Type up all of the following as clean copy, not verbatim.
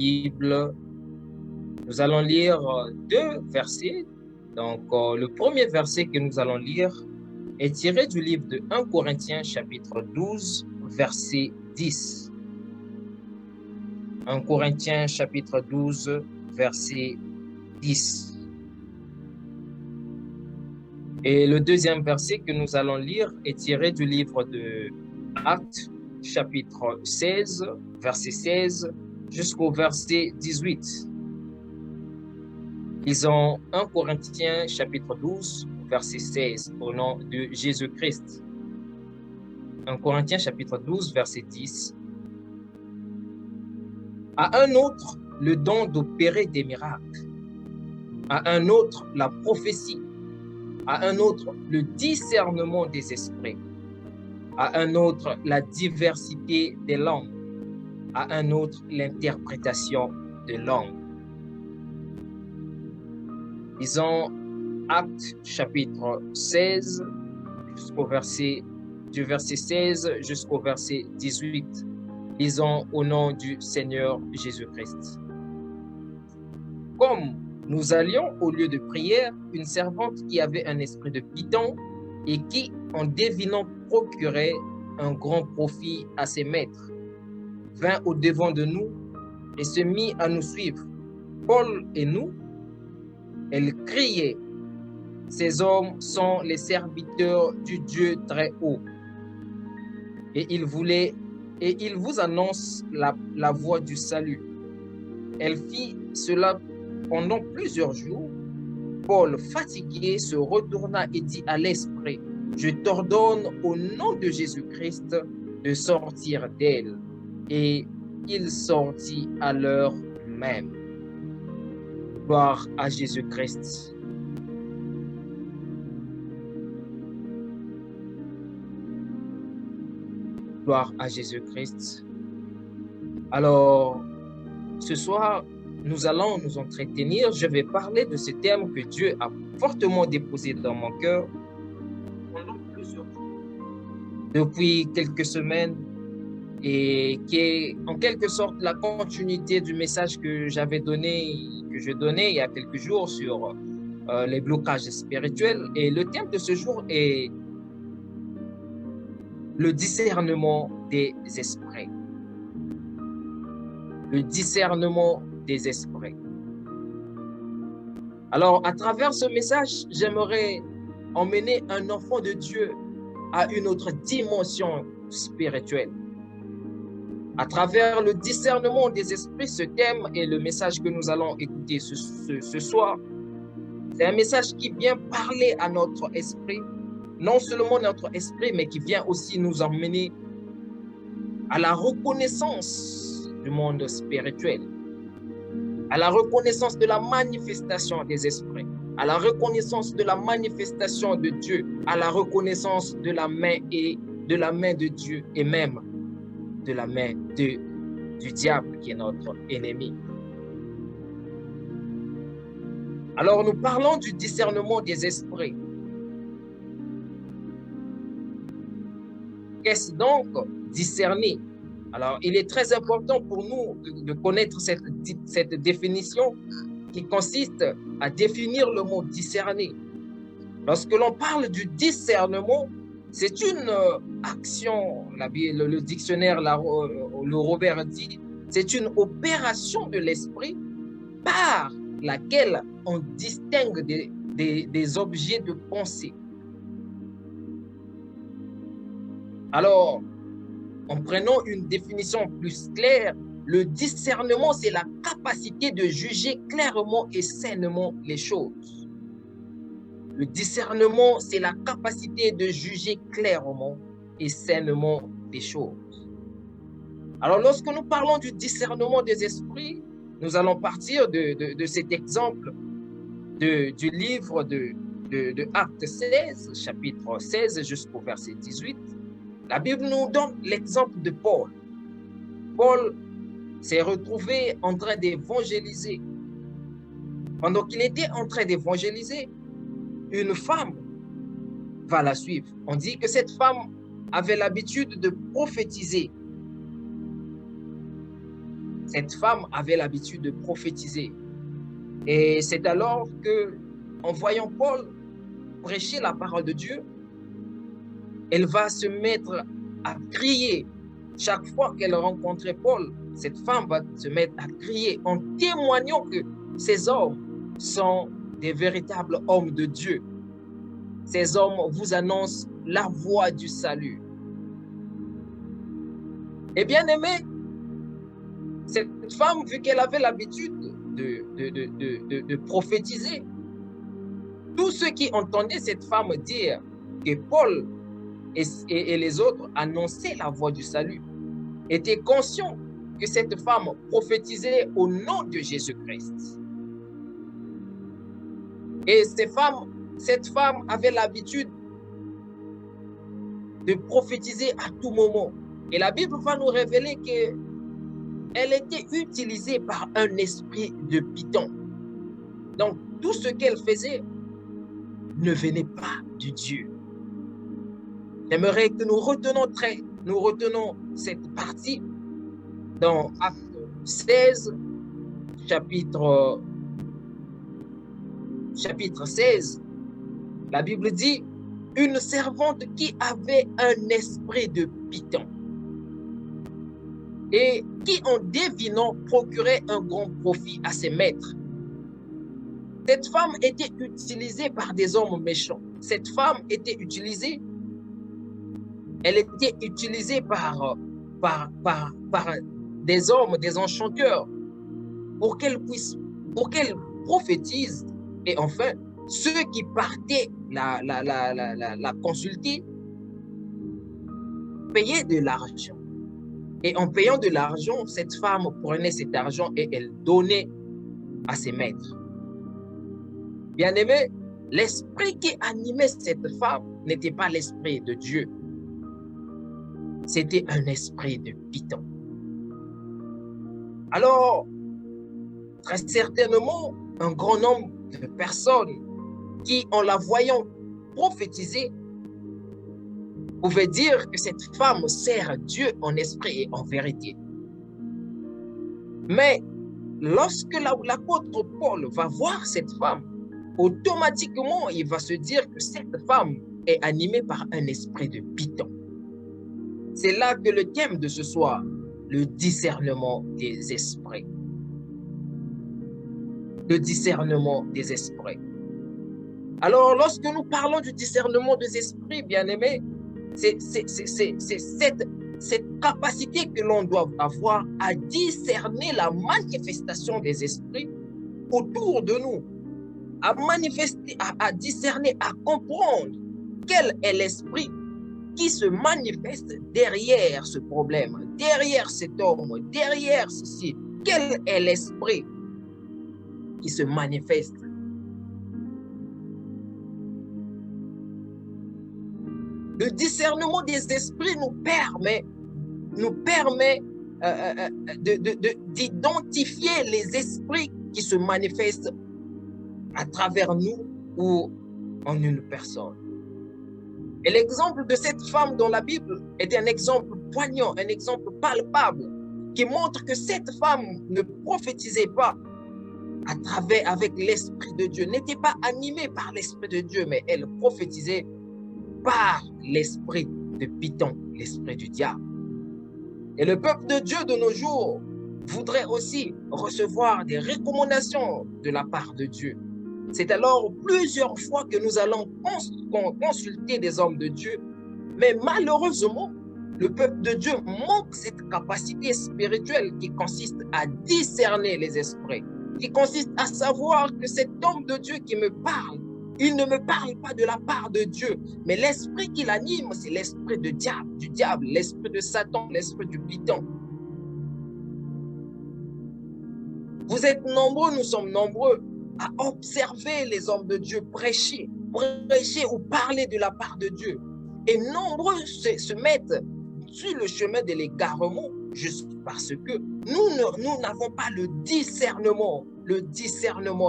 Bible, nous allons lire deux versets. Donc, le premier verset que nous allons lire est tiré du livre de 1 Corinthiens chapitre 12, verset 10. 1 Corinthiens chapitre 12, verset 10. Et le deuxième verset que nous allons lire est tiré du livre de Actes chapitre 16, verset 16 jusqu'au verset 18. Lisons 1 Corinthiens chapitre 12, verset 16, au nom de Jésus-Christ. 1 Corinthiens chapitre 12, verset 10. À un autre, le don d'opérer des miracles. À un autre, la prophétie. À un autre, le discernement des esprits. À un autre, la diversité des langues. À un autre, l'interprétation de langues. Lisons Actes chapitre 16 du verset 16 jusqu'au verset 18. Lisons au nom du Seigneur Jésus-Christ. Comme nous allions au lieu de prière, une servante qui avait un esprit de python et qui, en devinant, procurait un grand profit à ses maîtres, vint au-devant de nous et se mit à nous suivre. Paul et nous, elle criait: ces hommes sont les serviteurs du Dieu très haut. Et il vous annonce la voie du salut. Elle fit cela pendant plusieurs jours. Paul, fatigué, se retourna et dit à l'esprit: je t'ordonne au nom de Jésus-Christ de sortir d'elle. Et il sortit à l'heure même. Gloire à Jésus-Christ. Gloire à Jésus-Christ. Alors, ce soir, nous allons nous entretenir. Je vais parler de ce thème que Dieu a fortement déposé dans mon cœur pendant plusieurs jours, depuis quelques semaines, et qui est en quelque sorte la continuité du message que je donnais il y a quelques jours sur les blocages spirituels. Et le thème de ce jour est le discernement des esprits. Le discernement des esprits. Alors, à travers ce message, j'aimerais emmener un enfant de Dieu à une autre dimension spirituelle. À travers le discernement des esprits, ce thème et le message que nous allons écouter ce soir, c'est un message qui vient parler à notre esprit, non seulement notre esprit, mais qui vient aussi nous emmener à la reconnaissance du monde spirituel, à la reconnaissance de la manifestation des esprits, à la reconnaissance de la manifestation de Dieu, à la reconnaissance de la main de Dieu et même de la main du diable qui est notre ennemi. Alors nous parlons du discernement des esprits. Qu'est-ce donc discerner? Alors, il est très important pour nous de connaître cette définition qui consiste à définir le mot discerner. Lorsque l'on parle du discernement, c'est une action, le dictionnaire, le Robert dit, c'est une opération de l'esprit par laquelle on distingue des objets de pensée. Alors, en prenant une définition plus claire, le discernement, c'est la capacité de juger clairement et sainement les choses. Le discernement, c'est la capacité de juger clairement et sainement les choses. Alors, lorsque nous parlons du discernement des esprits, nous allons partir de cet exemple du livre de Actes 16, chapitre 16 jusqu'au verset 18. La Bible nous donne l'exemple de Paul. Paul s'est retrouvé en train d'évangéliser. Pendant qu'il était en train d'évangéliser, une femme va la suivre. On dit que cette femme avait l'habitude de prophétiser. cette femme avait l'habitude de prophétiser. Et c'est alors que, en voyant Paul prêcher la parole de Dieu, elle va se mettre à crier. Chaque fois qu'elle rencontrait Paul, cette femme va se mettre à crier en témoignant que ces hommes sont des véritables hommes de Dieu. Ces hommes vous annoncent la voie du salut. Et bien aimé, cette femme, vu qu'elle avait l'habitude de prophétiser, tous ceux qui entendaient cette femme dire que Paul et les autres annonçaient la voie du salut étaient conscients que cette femme prophétisait au nom de Jésus-Christ. Et cette femme avait l'habitude de prophétiser à tout moment. Et la Bible va nous révéler qu'elle était utilisée par un esprit de Python. Donc, tout ce qu'elle faisait ne venait pas de Dieu. J'aimerais que nous retenons cette partie dans Acte 16, chapitre 16. La Bible dit, une servante qui avait un esprit de Python et qui, en devinant, procurait un grand profit à ses maîtres. Cette femme était utilisée par des hommes méchants. Cette femme était utilisée, elle était utilisée par des hommes, des enchanteurs, pour qu'elle prophétise. Et enfin, ceux qui partaient la consulter payaient de l'argent. Et en payant de l'argent, cette femme prenait cet argent et elle donnait à ses maîtres. Bien-aimé, l'esprit qui animait cette femme n'était pas l'esprit de Dieu. C'était un esprit de Python. Alors, très certainement, un grand nombre de personnes qui, en la voyant prophétiser, pouvaient dire que cette femme sert Dieu en esprit et en vérité. Mais lorsque l'apôtre Paul va voir cette femme, automatiquement, il va se dire que cette femme est animée par un esprit de Python. C'est là que le thème de ce soir, le discernement des esprits. Le discernement des esprits. Alors, lorsque nous parlons du discernement des esprits, bien-aimés, c'est cette capacité que l'on doit avoir à discerner la manifestation des esprits autour de nous, à manifester, à discerner, à comprendre quel est l'esprit qui se manifeste derrière ce problème, derrière cet homme, derrière ceci. Quel est l'esprit qui se manifeste? Le discernement des esprits nous permet d'identifier les esprits qui se manifestent à travers nous ou en une personne. Et l'exemple de cette femme dans la Bible est un exemple poignant, un exemple palpable qui montre que cette femme ne prophétisait pas avec l'Esprit de Dieu, n'était pas animée par l'Esprit de Dieu, mais elle prophétisait par l'esprit de Python, l'esprit du diable. Et le peuple de Dieu de nos jours voudrait aussi recevoir des recommandations de la part de Dieu. C'est alors plusieurs fois que nous allons consulter des hommes de Dieu, mais malheureusement, le peuple de Dieu manque cette capacité spirituelle qui consiste à discerner les esprits, qui consiste à savoir que cet homme de Dieu qui me parle, il ne me parle pas de la part de Dieu, mais l'esprit qui l'anime, c'est l'esprit du diable, l'esprit de Satan, l'esprit du Python. Vous êtes nombreux, nous sommes nombreux à observer les hommes de Dieu prêcher ou parler de la part de Dieu. Et nombreux se mettent sur le chemin de l'égarement juste parce que nous n'avons pas le discernement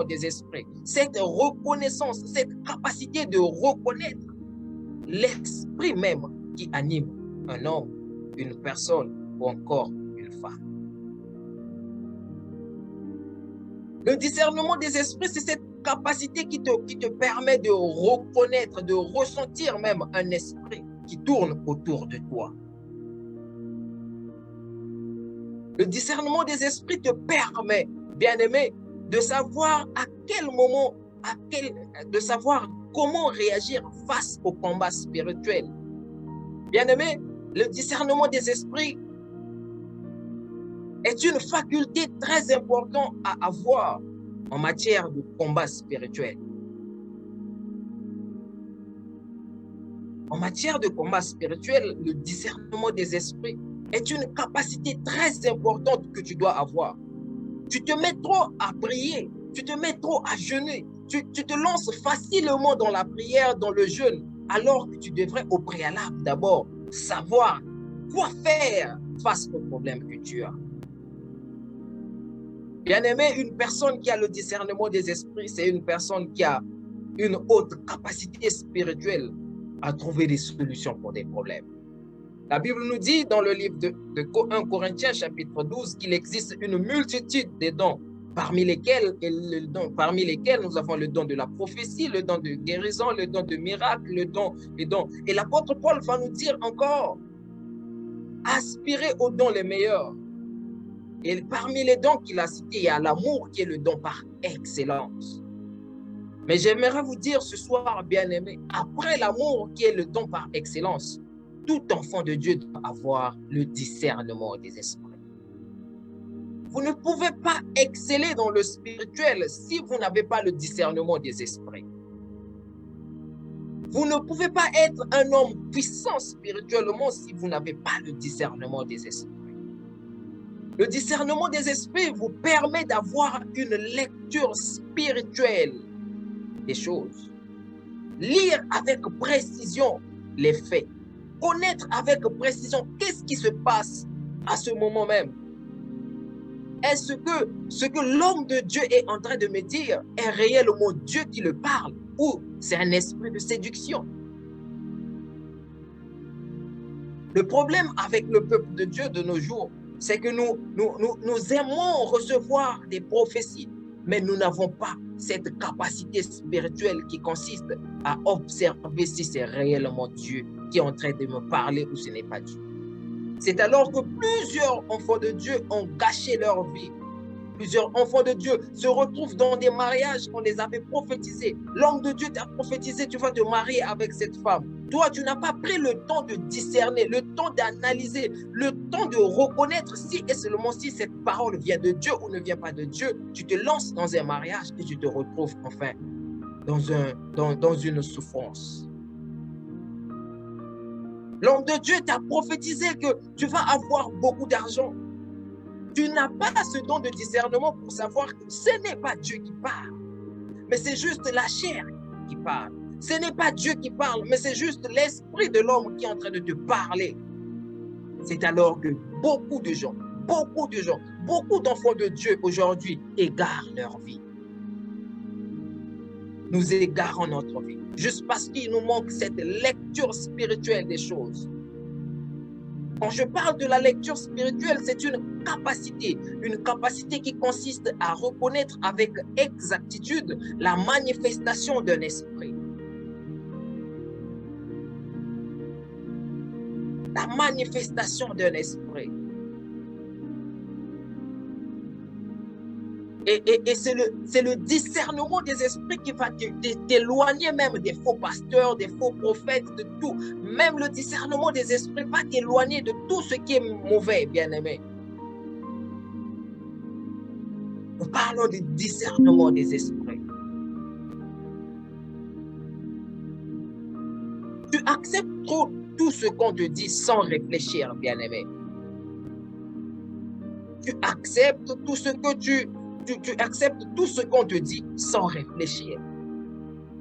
des esprits, cette reconnaissance, cette capacité de reconnaître l'esprit même qui anime un homme, une personne ou encore une femme. Le discernement des esprits, c'est cette capacité qui te permet de reconnaître, de ressentir même un esprit qui tourne autour de toi. Le discernement des esprits te permet, bien-aimé, de savoir à quel moment, de savoir comment réagir face au combat spirituel. Bien-aimé, le discernement des esprits est une faculté très importante à avoir en matière de combat spirituel. En matière de combat spirituel, le discernement des esprits est une capacité très importante que tu dois avoir. Tu te mets trop à prier, tu te mets trop à jeûner, tu te lances facilement dans la prière, dans le jeûne, alors que tu devrais au préalable d'abord savoir quoi faire face au problème que tu as. Bien-aimé, une personne qui a le discernement des esprits, c'est une personne qui a une haute capacité spirituelle à trouver des solutions pour des problèmes. La Bible nous dit dans le livre de 1 Corinthiens chapitre 12 qu'il existe une multitude de dons, parmi lesquels nous avons le don de la prophétie, le don de guérison, le don de miracle, les dons. Et l'apôtre Paul va nous dire encore, aspirez aux dons les meilleurs. Et parmi les dons qu'il a cités, il y a l'amour qui est le don par excellence. Mais j'aimerais vous dire ce soir, bien-aimés, après l'amour qui est le don par excellence, tout enfant de Dieu doit avoir le discernement des esprits. Vous ne pouvez pas exceller dans le spirituel si vous n'avez pas le discernement des esprits. Vous ne pouvez pas être un homme puissant spirituellement si vous n'avez pas le discernement des esprits. Le discernement des esprits vous permet d'avoir une lecture spirituelle des choses. Lire avec précision les faits. Connaître avec précision qu'est-ce qui se passe à ce moment même. Est-ce que ce que l'homme de Dieu est en train de me dire est réellement Dieu qui le parle ou c'est un esprit de séduction? Le problème avec le peuple de Dieu de nos jours, c'est que nous aimons recevoir des prophéties, mais nous n'avons pas cette capacité spirituelle qui consiste à observer si c'est réellement Dieu qui est en train de me parler ou ce n'est pas Dieu. C'est alors que plusieurs enfants de Dieu ont gâché leur vie. Plusieurs enfants de Dieu se retrouvent dans des mariages qu'on les avait prophétisés. L'homme de Dieu t'a prophétisé, tu vas te marier avec cette femme. Toi, tu n'as pas pris le temps de discerner, le temps d'analyser, le temps de reconnaître si et seulement si cette parole vient de Dieu ou ne vient pas de Dieu. Tu te lances dans un mariage et tu te retrouves enfin dans une souffrance. L'homme de Dieu t'a prophétisé que tu vas avoir beaucoup d'argent. Tu n'as pas ce don de discernement pour savoir que ce n'est pas Dieu qui parle, mais c'est juste la chair qui parle. Ce n'est pas Dieu qui parle, mais c'est juste l'esprit de l'homme qui est en train de te parler. C'est alors que beaucoup d'enfants de Dieu aujourd'hui égarent leur vie. Nous égarons notre vie, juste parce qu'il nous manque cette lecture spirituelle des choses. Quand je parle de la lecture spirituelle, c'est une capacité qui consiste à reconnaître avec exactitude la manifestation d'un esprit. La manifestation d'un esprit. Et c'est le discernement des esprits qui va t'éloigner même des faux pasteurs, des faux prophètes, de tout. Même le discernement des esprits va t'éloigner de tout ce qui est mauvais, bien-aimé. Nous parlons du discernement des esprits. Tu acceptes trop tout ce qu'on te dit sans réfléchir, bien-aimé. Tu acceptes tout ce que tu acceptes tout ce qu'on te dit sans réfléchir.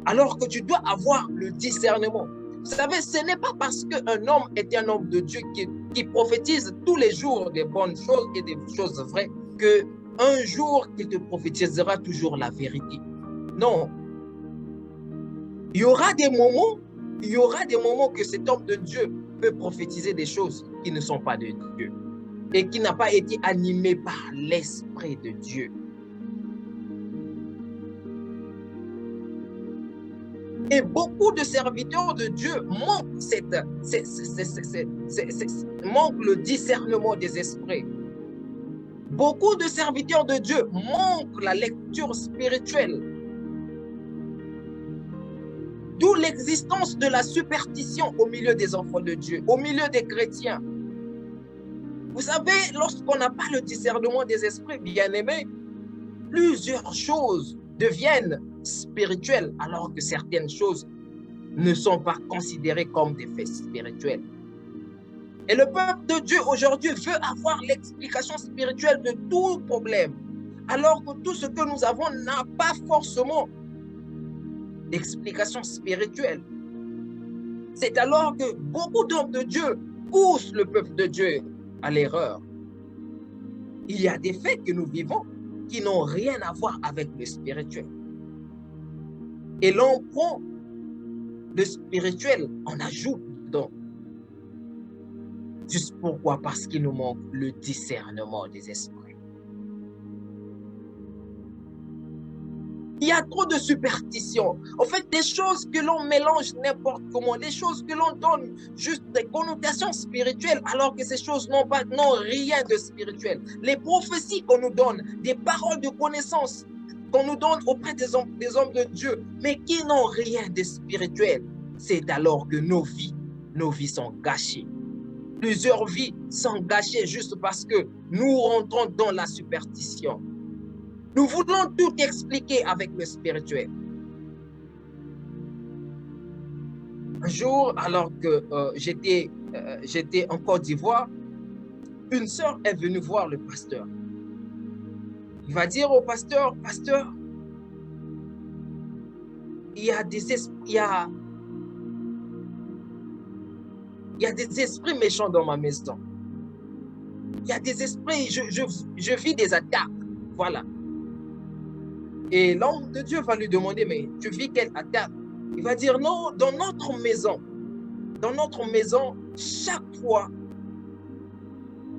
Alors que tu dois avoir le discernement. Vous savez, ce n'est pas parce qu'un homme est un homme de Dieu qui prophétise tous les jours des bonnes choses et des choses vraies, qu'un jour il te prophétisera toujours la vérité. Non. Il y aura des moments que cet homme de Dieu peut prophétiser des choses qui ne sont pas de Dieu et qui n'a pas été animé par l'Esprit de Dieu. Et beaucoup de serviteurs de Dieu manquent le discernement des esprits. Beaucoup de serviteurs de Dieu manquent la lecture spirituelle. D'où l'existence de la superstition au milieu des enfants de Dieu, au milieu des chrétiens. Vous savez, lorsqu'on n'a pas le discernement des esprits, bien-aimés, plusieurs choses deviennent spirituelles, alors que certaines choses ne sont pas considérées comme des faits spirituels. Et le peuple de Dieu aujourd'hui veut avoir l'explication spirituelle de tout problème, alors que tout ce que nous avons n'a pas forcément d'explication spirituelle. C'est alors que beaucoup d'hommes de Dieu poussent le peuple de Dieu à l'erreur. Il y a des faits que nous vivons qui n'ont rien à voir avec le spirituel. Et l'on prend le spirituel, on ajoute dedans. Juste pourquoi? Parce qu'il nous manque le discernement des esprits. Il y a trop de superstitions. En fait, des choses que l'on mélange n'importe comment, des choses que l'on donne juste des connotations spirituelles, alors que ces choses n'ont rien de spirituel. Les prophéties qu'on nous donne, des paroles de connaissance qu'on nous donne auprès des hommes de Dieu, mais qui n'ont rien de spirituel. C'est alors que nos vies sont gâchées. Plusieurs vies sont gâchées juste parce que nous rentrons dans la superstition. Nous voulons tout expliquer avec le spirituel. Un jour, alors que j'étais en Côte d'Ivoire, une sœur est venue voir le pasteur. Il va dire au pasteur, « Pasteur, il y a des esprits méchants dans ma maison. Il y a des esprits, je vis des attaques. » Voilà. Et l'homme de Dieu va lui demander, mais tu vis quelle attaque? Il va dire, non, dans notre maison, chaque fois,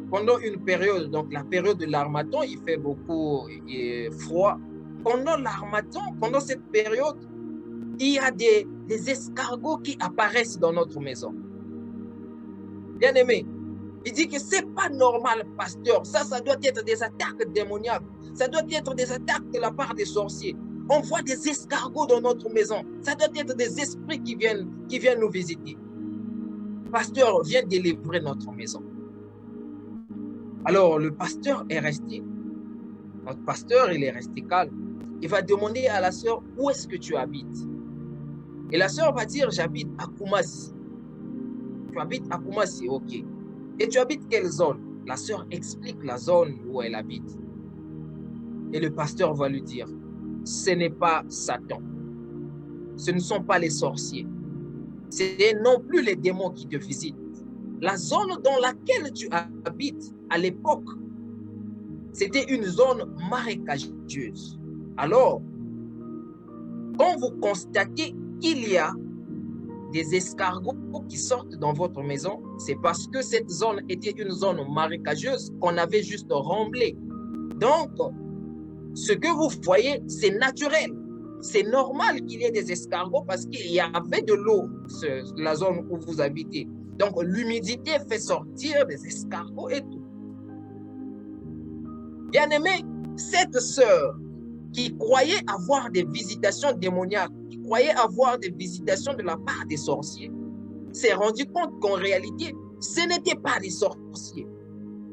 pendant une période, donc la période de l'harmattan, il fait beaucoup froid. Pendant l'harmattan, pendant cette période, il y a des escargots qui apparaissent dans notre maison. Bien aimé, il dit que c'est pas normal, pasteur. Ça doit être des attaques démoniaques. Ça doit être des attaques de la part des sorciers. On voit des escargots dans notre maison. Ça doit être des esprits qui viennent nous visiter. Pasteur, viens délivrer notre maison. Alors, le pasteur est resté. Notre pasteur, il est resté calme. Il va demander à la sœur, où est-ce que tu habites? Et la sœur va dire, j'habite à Koumassi. Tu habites à Koumassi, ok. Et tu habites quelle zone? La sœur explique la zone où elle habite. Et le pasteur va lui dire, ce n'est pas Satan. Ce ne sont pas les sorciers. Ce n'est non plus les démons qui te visitent. La zone dans laquelle tu habites à l'époque, c'était une zone marécageuse. Alors, quand vous constatez qu'il y a des escargots qui sortent dans votre maison, c'est parce que cette zone était une zone marécageuse qu'on avait juste remblée. Donc, ce que vous voyez, c'est naturel. C'est normal qu'il y ait des escargots parce qu'il y avait de l'eau, la zone où vous habitez. Donc, l'humidité fait sortir des escargots et tout. Bien aimé, cette sœur qui croyait avoir des visitations démoniaques, qui croyait avoir des visitations de la part des sorciers, s'est rendu compte qu'en réalité, ce n'était pas des sorciers,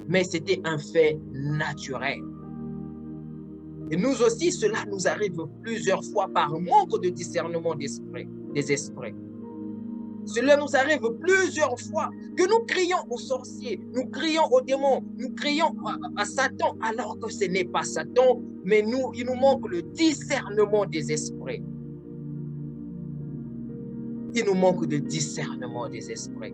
mais c'était un fait naturel. Et nous aussi, cela nous arrive plusieurs fois par manque de discernement des esprits. Cela nous arrive plusieurs fois que nous crions aux sorciers, nous crions aux démons, nous crions à Satan, alors que ce n'est pas Satan, mais il nous manque le discernement des esprits. Il nous manque de discernement des esprits.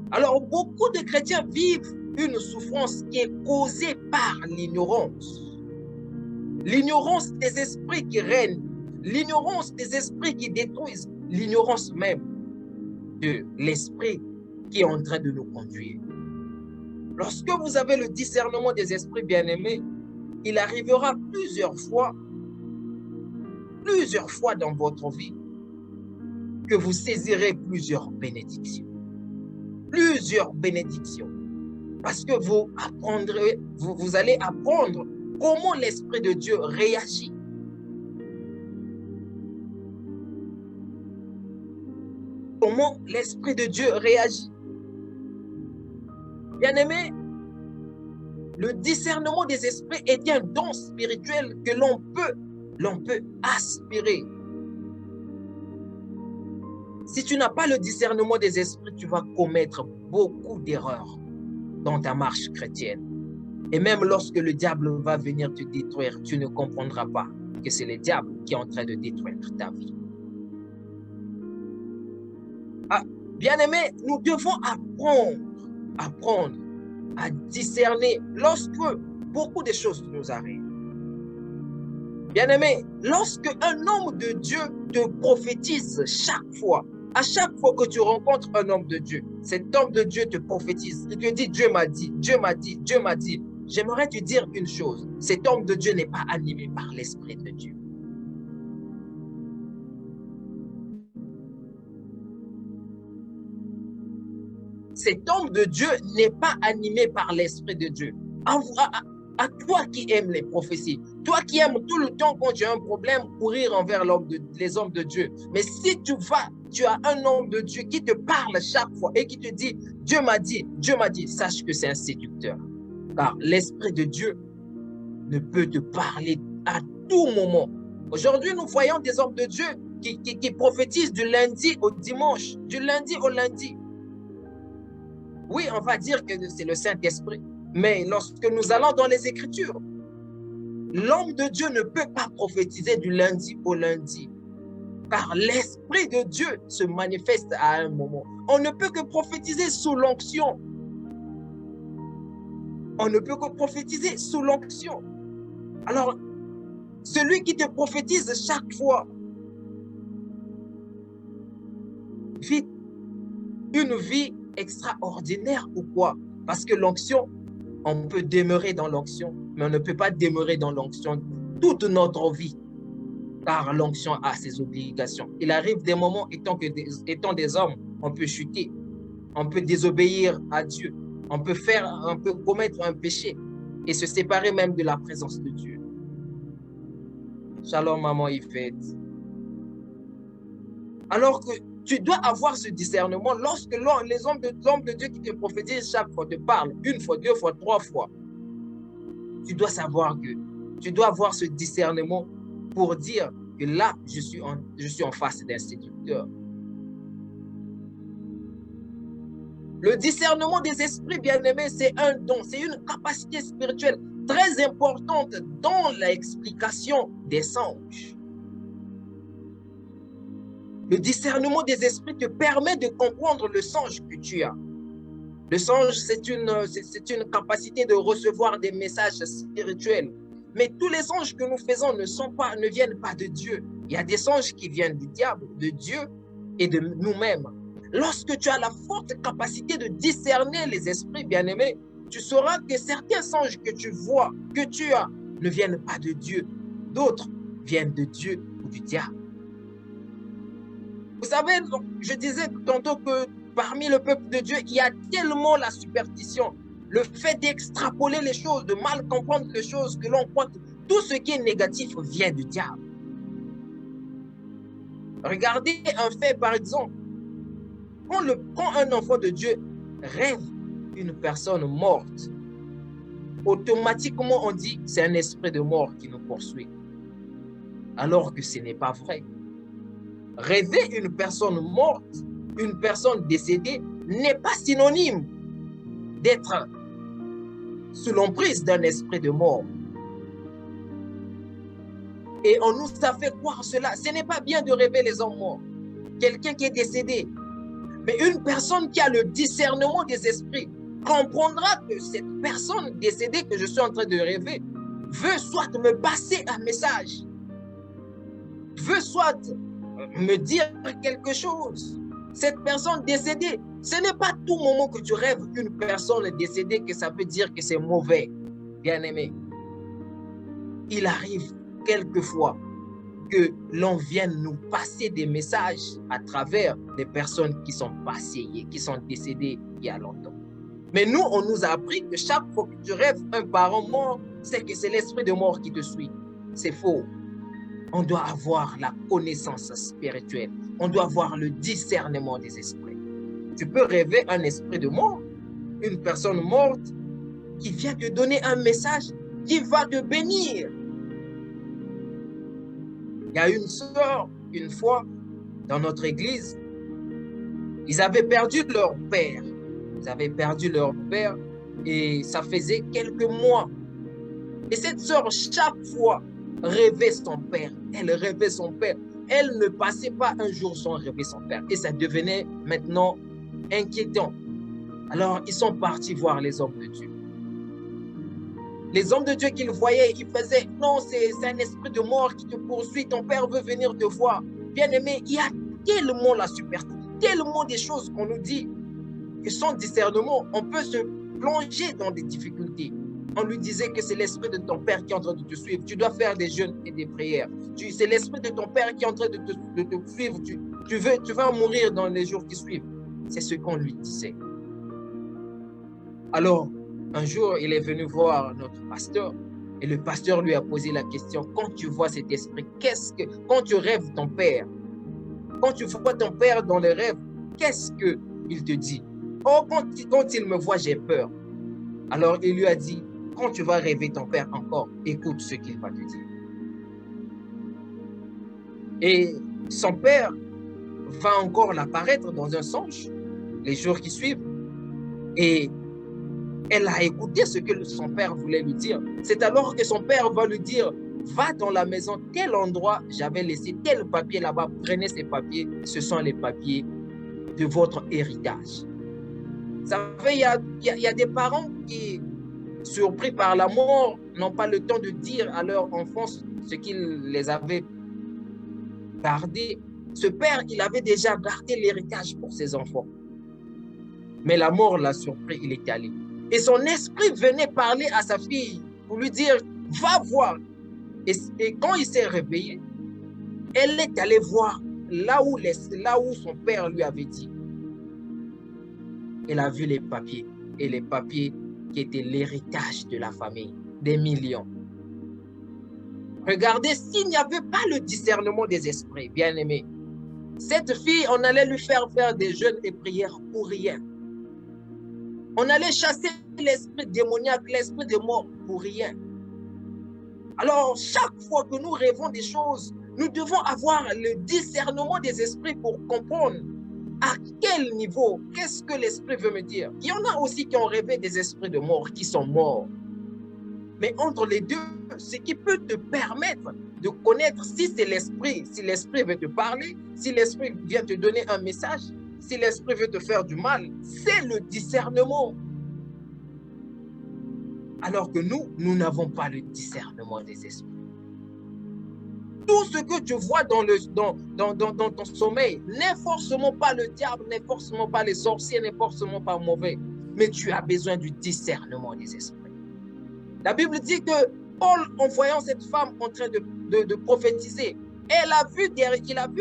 Alors, beaucoup de chrétiens vivent une souffrance qui est causée par l'ignorance. L'ignorance des esprits qui règnent, l'ignorance des esprits qui détruisent, l'ignorance même de l'esprit qui est en train de nous conduire. Lorsque vous avez le discernement des esprits bien-aimés, il arrivera plusieurs fois plusieurs fois dans votre vie que vous saisirez plusieurs bénédictions. Plusieurs bénédictions. Parce que vous apprendrez, vous allez apprendre comment l'Esprit de Dieu réagit. Comment l'Esprit de Dieu réagit. Bien-aimé, le discernement des esprits est un don spirituel que l'on peut aspirer. Si tu n'as pas le discernement des esprits, tu vas commettre beaucoup d'erreurs dans ta marche chrétienne. Et même lorsque le diable va venir te détruire, tu ne comprendras pas que c'est le diable qui est en train de détruire ta vie. Bien-aimés, nous devons apprendre à discerner lorsque beaucoup de choses nous arrivent. Bien-aimé, lorsque un homme de Dieu te prophétise à chaque fois que tu rencontres un homme de Dieu, cet homme de Dieu te prophétise, il te dit Dieu m'a dit, Dieu m'a dit, Dieu m'a dit. J'aimerais te dire une chose, cet homme de Dieu n'est pas animé par l'Esprit de Dieu. Cet homme de Dieu n'est pas animé par l'Esprit de Dieu. À toi qui aimes les prophéties, toi qui aimes tout le temps quand tu as un problème, courir envers les hommes de Dieu. Mais si tu as un homme de Dieu qui te parle chaque fois et qui te dit, Dieu m'a dit, sache que c'est un séducteur. Car l'Esprit de Dieu ne peut te parler à tout moment. Aujourd'hui, nous voyons des hommes de Dieu qui prophétisent du lundi au dimanche, du lundi au lundi. Oui, on va dire que c'est le Saint-Esprit. Mais lorsque nous allons dans les Écritures, l'homme de Dieu ne peut pas prophétiser du lundi au lundi. Car l'Esprit de Dieu se manifeste à un moment. On ne peut que prophétiser sous l'onction. On ne peut que prophétiser sous l'onction. Alors, celui qui te prophétise chaque fois vit une vie extraordinaire ou quoi? Parce que l'onction, on peut demeurer dans l'onction, mais on ne peut pas demeurer dans l'onction toute notre vie, car l'onction a ses obligations. Il arrive des moments, étant des hommes, on peut chuter, on peut désobéir à Dieu, on peut commettre un péché et se séparer même de la présence de Dieu. Shalom, maman Yvette. Alors que tu dois avoir ce discernement lorsque l'homme de Dieu qui te prophétise chaque fois te parle, une fois, deux fois, trois fois. Tu dois savoir que tu dois avoir ce discernement pour dire que là, je suis en face d'un séducteur. Le discernement des esprits, bien-aimés, c'est un don, c'est une capacité spirituelle très importante dans l'explication des songes. Le discernement des esprits te permet de comprendre le songe que tu as. Le songe, c'est une capacité de recevoir des messages spirituels. Mais tous les songes que nous faisons ne viennent pas de Dieu. Il y a des songes qui viennent du diable, de Dieu et de nous-mêmes. Lorsque tu as la forte capacité de discerner les esprits, bien-aimés, tu sauras que certains songes que tu vois, que tu as, ne viennent pas de Dieu. D'autres viennent de Dieu ou du diable. Vous savez, je disais tantôt que parmi le peuple de Dieu, il y a tellement la superstition, le fait d'extrapoler les choses, de mal comprendre les choses, que l'on croit que tout ce qui est négatif vient du diable. Regardez un fait, par exemple. Quand un enfant de Dieu rêve une personne morte, automatiquement on dit que c'est un esprit de mort qui nous poursuit. Alors que ce n'est pas vrai. Rêver une personne morte, une personne décédée, n'est pas synonyme d'être sous l'emprise d'un esprit de mort. Et on nous a fait croire cela. Ce n'est pas bien de rêver les hommes morts. Quelqu'un qui est décédé. Mais une personne qui a le discernement des esprits comprendra que cette personne décédée que je suis en train de rêver veut soit me passer un message, veut soit me dire quelque chose. Cette personne décédée, ce n'est pas tout moment que tu rêves qu'une personne décédée que ça veut dire que c'est mauvais, bien-aimé. Il arrive quelquefois que l'on vienne nous passer des messages à travers des personnes qui sont passées, qui sont décédées il y a longtemps. Mais nous, on nous a appris que chaque fois que tu rêves un parent mort, c'est que c'est l'esprit de mort qui te suit. C'est faux. On doit avoir la connaissance spirituelle. On doit avoir le discernement des esprits. Tu peux rêver un esprit de mort, une personne morte qui vient te donner un message qui va te bénir. Il y a une sœur, une fois, dans notre église, ils avaient perdu leur père. Ils avaient perdu leur père et ça faisait quelques mois. Et cette sœur, chaque fois, rêvait son père. Elle rêvait son père. Elle ne passait pas un jour sans rêver son père. Et ça devenait maintenant inquiétant. Alors, ils sont partis voir les hommes de Dieu. Les hommes de Dieu qu'ils voyaient, ils faisaient, non, c'est un esprit de mort qui te poursuit, ton père veut venir te voir. Bien-aimé, il y a tellement la superstition, tellement des choses qu'on nous dit, que sans discernement, on peut se plonger dans des difficultés. On lui disait que c'est l'esprit de ton père qui est en train de te suivre. Tu dois faire des jeûnes et des prières. C'est l'esprit de ton père qui est en train de te suivre. Tu vas mourir dans les jours qui suivent. C'est ce qu'on lui disait. Alors, un jour, il est venu voir notre pasteur et le pasteur lui a posé la question, quand tu vois cet esprit, quand tu rêves ton père, quand tu vois ton père dans les rêves, qu'est-ce qu'il te dit? Oh, quand il me voit, j'ai peur. Alors, il lui a dit, quand tu vas rêver ton père encore, écoute ce qu'il va te dire. Et son père va encore l'apparaître dans un songe les jours qui suivent. Et elle a écouté ce que son père voulait lui dire. C'est alors que son père va lui dire, va dans la maison, tel endroit, j'avais laissé tel papier là-bas, prenez ces papiers, ce sont les papiers de votre héritage. Vous savez, il y a des parents qui, surpris par la mort, n'ont pas le temps de dire à leur enfant ce qu'ils les avaient gardé. Ce père, il avait déjà gardé l'héritage pour ses enfants. Mais la mort l'a surpris, il est allé. Et son esprit venait parler à sa fille pour lui dire, va voir. Et quand il s'est réveillé, elle est allée voir là où son père lui avait dit. Elle a vu les papiers, et les papiers qui étaient l'héritage de la famille, des millions. Regardez, s'il n'y avait pas le discernement des esprits, bien aimés, cette fille, on allait lui faire des jeûnes et prières pour rien. On allait chasser l'esprit démoniaque, l'esprit de mort pour rien. Alors, chaque fois que nous rêvons des choses, nous devons avoir le discernement des esprits pour comprendre à quel niveau, qu'est-ce que l'esprit veut me dire. Il y en a aussi qui ont rêvé des esprits de mort, qui sont morts. Mais entre les deux, ce qui peut te permettre de connaître si c'est l'esprit, si l'esprit veut te parler, si l'esprit vient te donner un message, si l'esprit veut te faire du mal, c'est le discernement. Alors que nous n'avons pas le discernement des esprits. Tout ce que tu vois dans ton sommeil n'est forcément pas le diable, n'est forcément pas les sorciers, n'est forcément pas mauvais. Mais tu as besoin du discernement des esprits. La Bible dit que Paul, en voyant cette femme en train de prophétiser, il a vu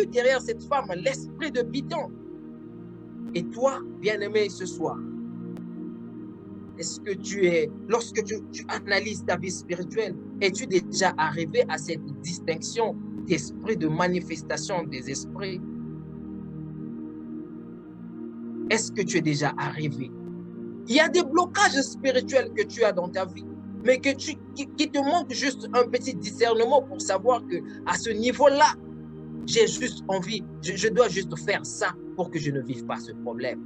derrière cette femme l'esprit de Python. Et toi, bien-aimé, ce soir, est-ce que lorsque tu analyses ta vie spirituelle, es-tu déjà arrivé à cette distinction d'esprit, de manifestation des esprits? Est-ce que tu es déjà arrivé? Il y a des blocages spirituels que tu as dans ta vie, mais qui te manque juste un petit discernement pour savoir que à ce niveau-là, j'ai juste envie, je dois juste faire ça pour que je ne vive pas ce problème.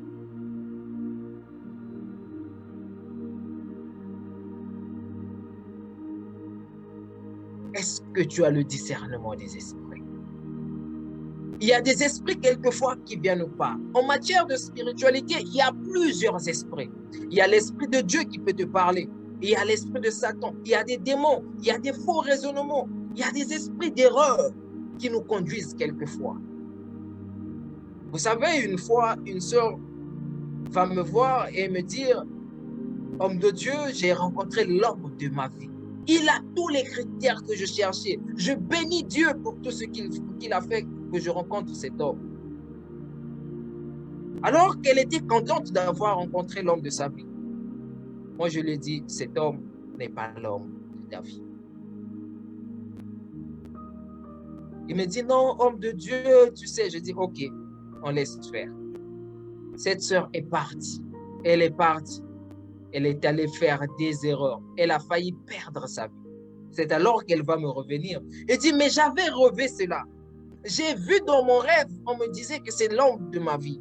Est-ce que tu as le discernement des esprits? Il y a des esprits quelquefois qui viennent nous parler. En matière de spiritualité, il y a plusieurs esprits. Il y a l'esprit de Dieu qui peut te parler. Il y a l'esprit de Satan. Il y a des démons. Il y a des faux raisonnements. Il y a des esprits d'erreur qui nous conduisent quelquefois. Vous savez, une fois, une sœur va me voir et me dire, homme de Dieu, j'ai rencontré l'homme de ma vie. Il a tous les critères que je cherchais. Je bénis Dieu pour tout ce qu'il a fait que je rencontre cet homme. Alors qu'elle était contente d'avoir rencontré l'homme de sa vie. Moi, je lui ai dit, cet homme n'est pas l'homme de ta vie. Il me dit, non, homme de Dieu, tu sais. Je dis, ok, on laisse faire. Cette sœur est partie. Elle est partie. Elle est allée faire des erreurs. Elle a failli perdre sa vie. C'est alors qu'elle va me revenir. Elle dit, mais j'avais rêvé cela. J'ai vu dans mon rêve, on me disait que c'est l'homme de ma vie.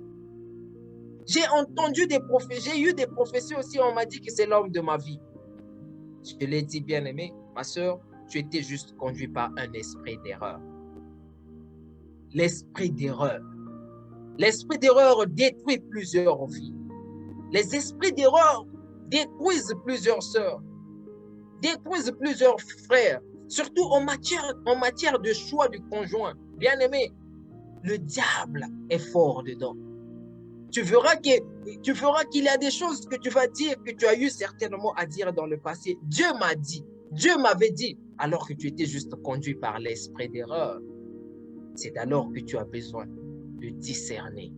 J'ai entendu des prophéties, j'ai eu des prophéties aussi, on m'a dit que c'est l'homme de ma vie. Je l'ai dit, bien-aimé, ma sœur, tu étais juste conduit par un esprit d'erreur. L'esprit d'erreur. L'esprit d'erreur détruit plusieurs vies. Les esprits d'erreur détruisent plusieurs sœurs, détruisent plusieurs frères, surtout en matière de choix du conjoint. Bien-aimé, le diable est fort dedans. Tu verras qu'il y a des choses que tu vas dire, que tu as eu certainement à dire dans le passé. Dieu m'a dit, Dieu m'avait dit, alors que tu étais juste conduit par l'esprit d'erreur. C'est alors que tu as besoin de discerner.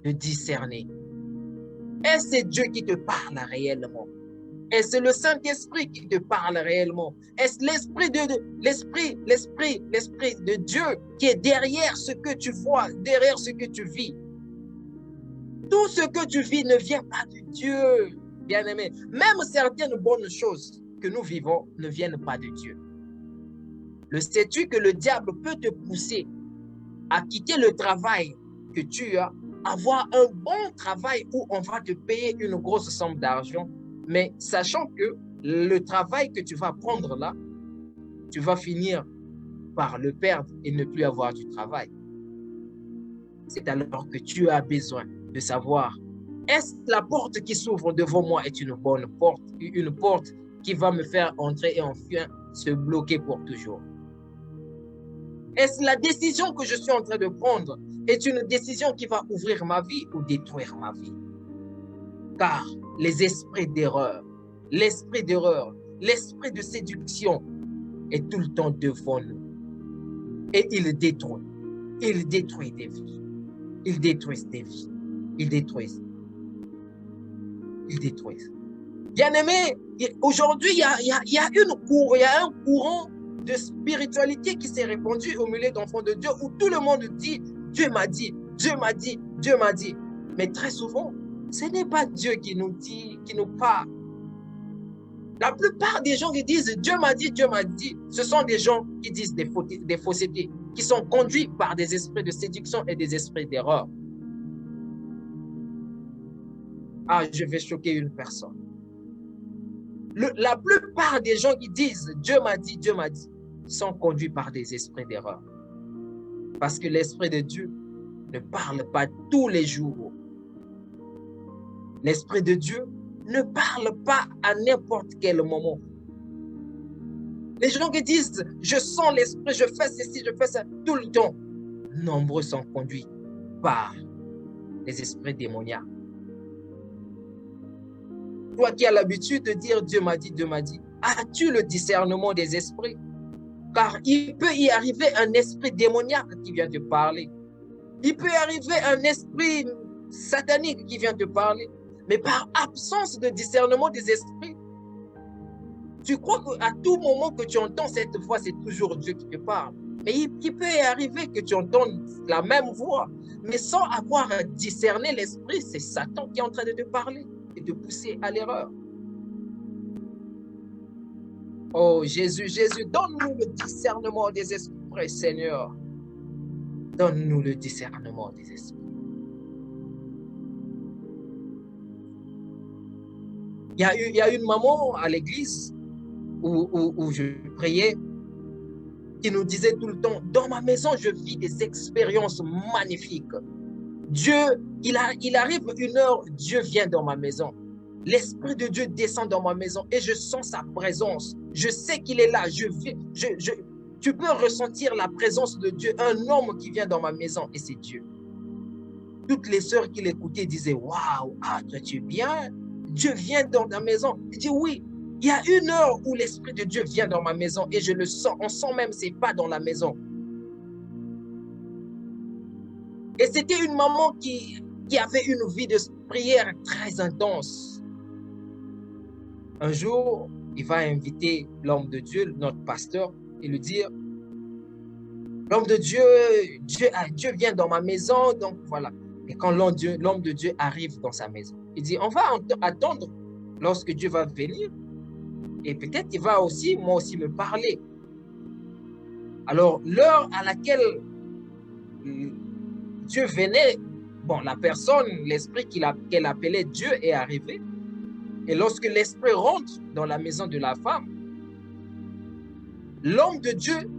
De discerner. Est-ce c'est Dieu qui te parle réellement? Est-ce le Saint-Esprit qui te parle réellement? Est-ce l'esprit de Dieu qui est derrière ce que tu vois, derrière ce que tu vis? Tout ce que tu vis ne vient pas de Dieu, bien-aimé. Même certaines bonnes choses que nous vivons ne viennent pas de Dieu. Le sais-tu que le diable peut te pousser à quitter le travail que tu as, avoir un bon travail où on va te payer une grosse somme d'argent, mais sachant que le travail que tu vas prendre là, tu vas finir par le perdre et ne plus avoir du travail. C'est alors que tu as besoin de savoir, est-ce que la porte qui s'ouvre devant moi est une bonne porte, une porte qui va me faire entrer et enfin se bloquer pour toujours? Est-ce la décision que je suis en train de prendre est une décision qui va ouvrir ma vie ou détruire ma vie? Car les esprits d'erreur, l'esprit de séduction est tout le temps devant nous. Et il détruit des vies. Ils détruisent des vies. Ils détruisent. Bien-aimé, aujourd'hui, il y a un courant de spiritualité qui s'est répandu au milieu d'enfants de Dieu où tout le monde dit, Dieu m'a dit, Dieu m'a dit, Dieu m'a dit. Mais très souvent, ce n'est pas Dieu qui nous dit, qui nous parle. La plupart des gens qui disent Dieu m'a dit, ce sont des gens qui disent des faussetés, qui sont conduits par des esprits de séduction et des esprits d'erreur. Ah, je vais choquer une personne. La plupart des gens qui disent Dieu m'a dit, sont conduits par des esprits d'erreur. Parce que l'esprit de Dieu ne parle pas tous les jours. L'esprit de Dieu ne parle pas à n'importe quel moment. Les gens qui disent je sens l'esprit, je fais ceci, je fais ça tout le temps. Nombreux sont conduits par les esprits démoniaques. Toi qui as l'habitude de dire Dieu m'a dit, as-tu le discernement des esprits? Car il peut y arriver un esprit démoniaque qui vient te parler. Il peut y arriver un esprit satanique qui vient te parler. Mais par absence de discernement des esprits, tu crois qu'à tout moment que tu entends cette voix, c'est toujours Dieu qui te parle. Mais il peut y arriver que tu entendes la même voix, mais sans avoir discerné l'esprit, c'est Satan qui est en train de te parler et de pousser à l'erreur. Oh Jésus, donne-nous le discernement des esprits, Seigneur. Donne-nous le discernement des esprits. Il y a une maman à l'église où je priais qui nous disait tout le temps, dans ma maison, je vis des expériences magnifiques. Dieu, il arrive une heure, Dieu vient dans ma maison. L'Esprit de Dieu descend dans ma maison et je sens sa présence. Je sais qu'il est là. Tu peux ressentir la présence de Dieu, un homme qui vient dans ma maison et c'est Dieu. Toutes les sœurs qui l'écoutaient disaient, waouh, ah, toi tu es bien? Dieu vient dans ta maison. Je dis oui, Il y a une heure où l'Esprit de Dieu vient dans ma maison et je le sens. On sent même ses pas dans la maison. Et c'était une maman qui avait une vie de prière très intense. Un jour, il va inviter l'homme de Dieu, notre pasteur, et lui dire, l'homme de Dieu, Dieu vient dans ma maison, donc voilà. Et quand l'homme de Dieu arrive dans sa maison, il dit, on va attendre lorsque Dieu va venir, et peut-être il va aussi, moi aussi, me parler. Alors, l'heure à laquelle Dieu venait, bon, la personne, l'esprit qu'elle appelait Dieu est arrivé. Et lorsque l'esprit rentre dans la maison de la femme, l'homme de Dieu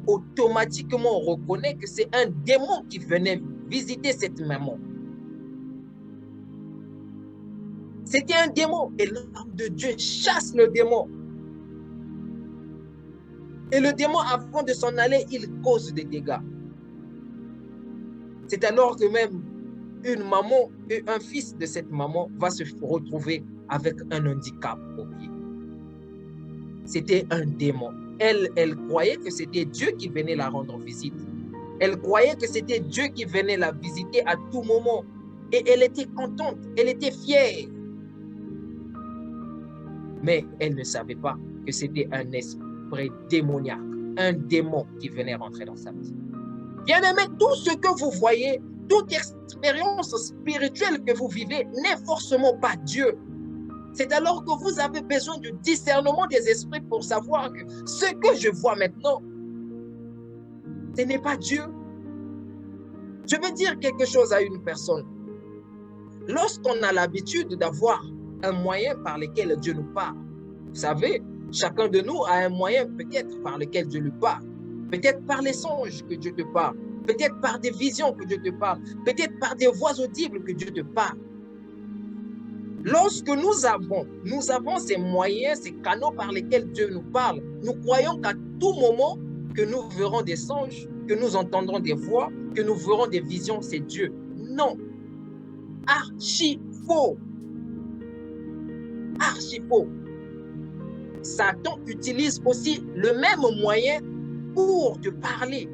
automatiquement reconnaît que c'est un démon qui venait visiter cette maman. C'était un démon et l'homme de Dieu chasse le démon. Et le démon, avant de s'en aller, il cause des dégâts. C'est alors que même une maman et un fils de cette maman va se retrouver avec un handicap au pied. C'était un démon. Elle croyait que c'était Dieu qui venait la rendre visite. Elle croyait que c'était Dieu qui venait la visiter à tout moment. Et elle était contente, elle était fière. Mais elle ne savait pas que c'était un esprit démoniaque, un démon qui venait rentrer dans sa maison. Bien-aimé, tout ce que vous voyez, toute expérience spirituelle que vous vivez n'est forcément pas Dieu. C'est alors que vous avez besoin du discernement des esprits pour savoir que ce que je vois maintenant, ce n'est pas Dieu. Je veux dire quelque chose à une personne. Lorsqu'on a l'habitude d'avoir un moyen par lequel Dieu nous parle, vous savez, chacun de nous a un moyen peut-être par lequel Dieu lui parle. Peut-être par les songes que Dieu te parle, peut-être par des visions que Dieu te parle, peut-être par des voix audibles que Dieu te parle. Lorsque nous avons ces moyens, ces canaux par lesquels Dieu nous parle, nous croyons qu'à tout moment que nous verrons des songes, que nous entendrons des voix, que nous verrons des visions, c'est Dieu. Non. Archi faux. Archi faux. Satan utilise aussi le même moyen pour te parler.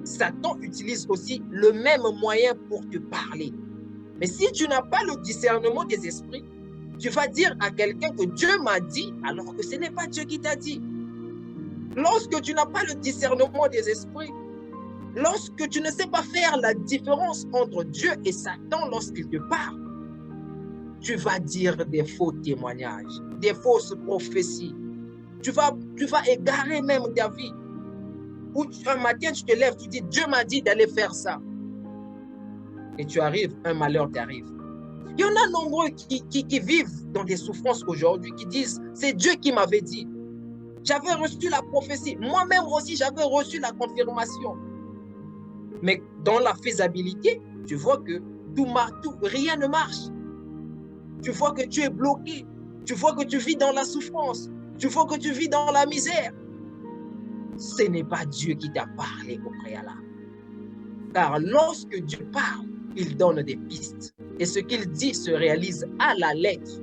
Satan utilise aussi le même moyen pour te parler. Mais si tu n'as pas le discernement des esprits, tu vas dire à quelqu'un que Dieu m'a dit, alors que ce n'est pas Dieu qui t'a dit. Lorsque tu n'as pas le discernement des esprits, lorsque tu ne sais pas faire la différence entre Dieu et Satan lorsqu'il te parle, tu vas dire des faux témoignages, des fausses prophéties. Tu vas égarer même ta vie. Ou un matin, tu te lèves, tu dis, Dieu m'a dit d'aller faire ça. Et tu arrives, un malheur t'arrive. Il y en a nombreux qui vivent dans des souffrances aujourd'hui, qui disent, c'est Dieu qui m'avait dit. J'avais reçu la prophétie. Moi-même aussi, j'avais reçu la confirmation. Mais dans la faisabilité, tu vois que rien ne marche. Tu vois que tu es bloqué. Tu vois que tu vis dans la souffrance. Tu vois que tu vis dans la misère. Ce n'est pas Dieu qui t'a parlé au préalable. Car lorsque Dieu parle, il donne des pistes. Et ce qu'il dit se réalise à la lettre.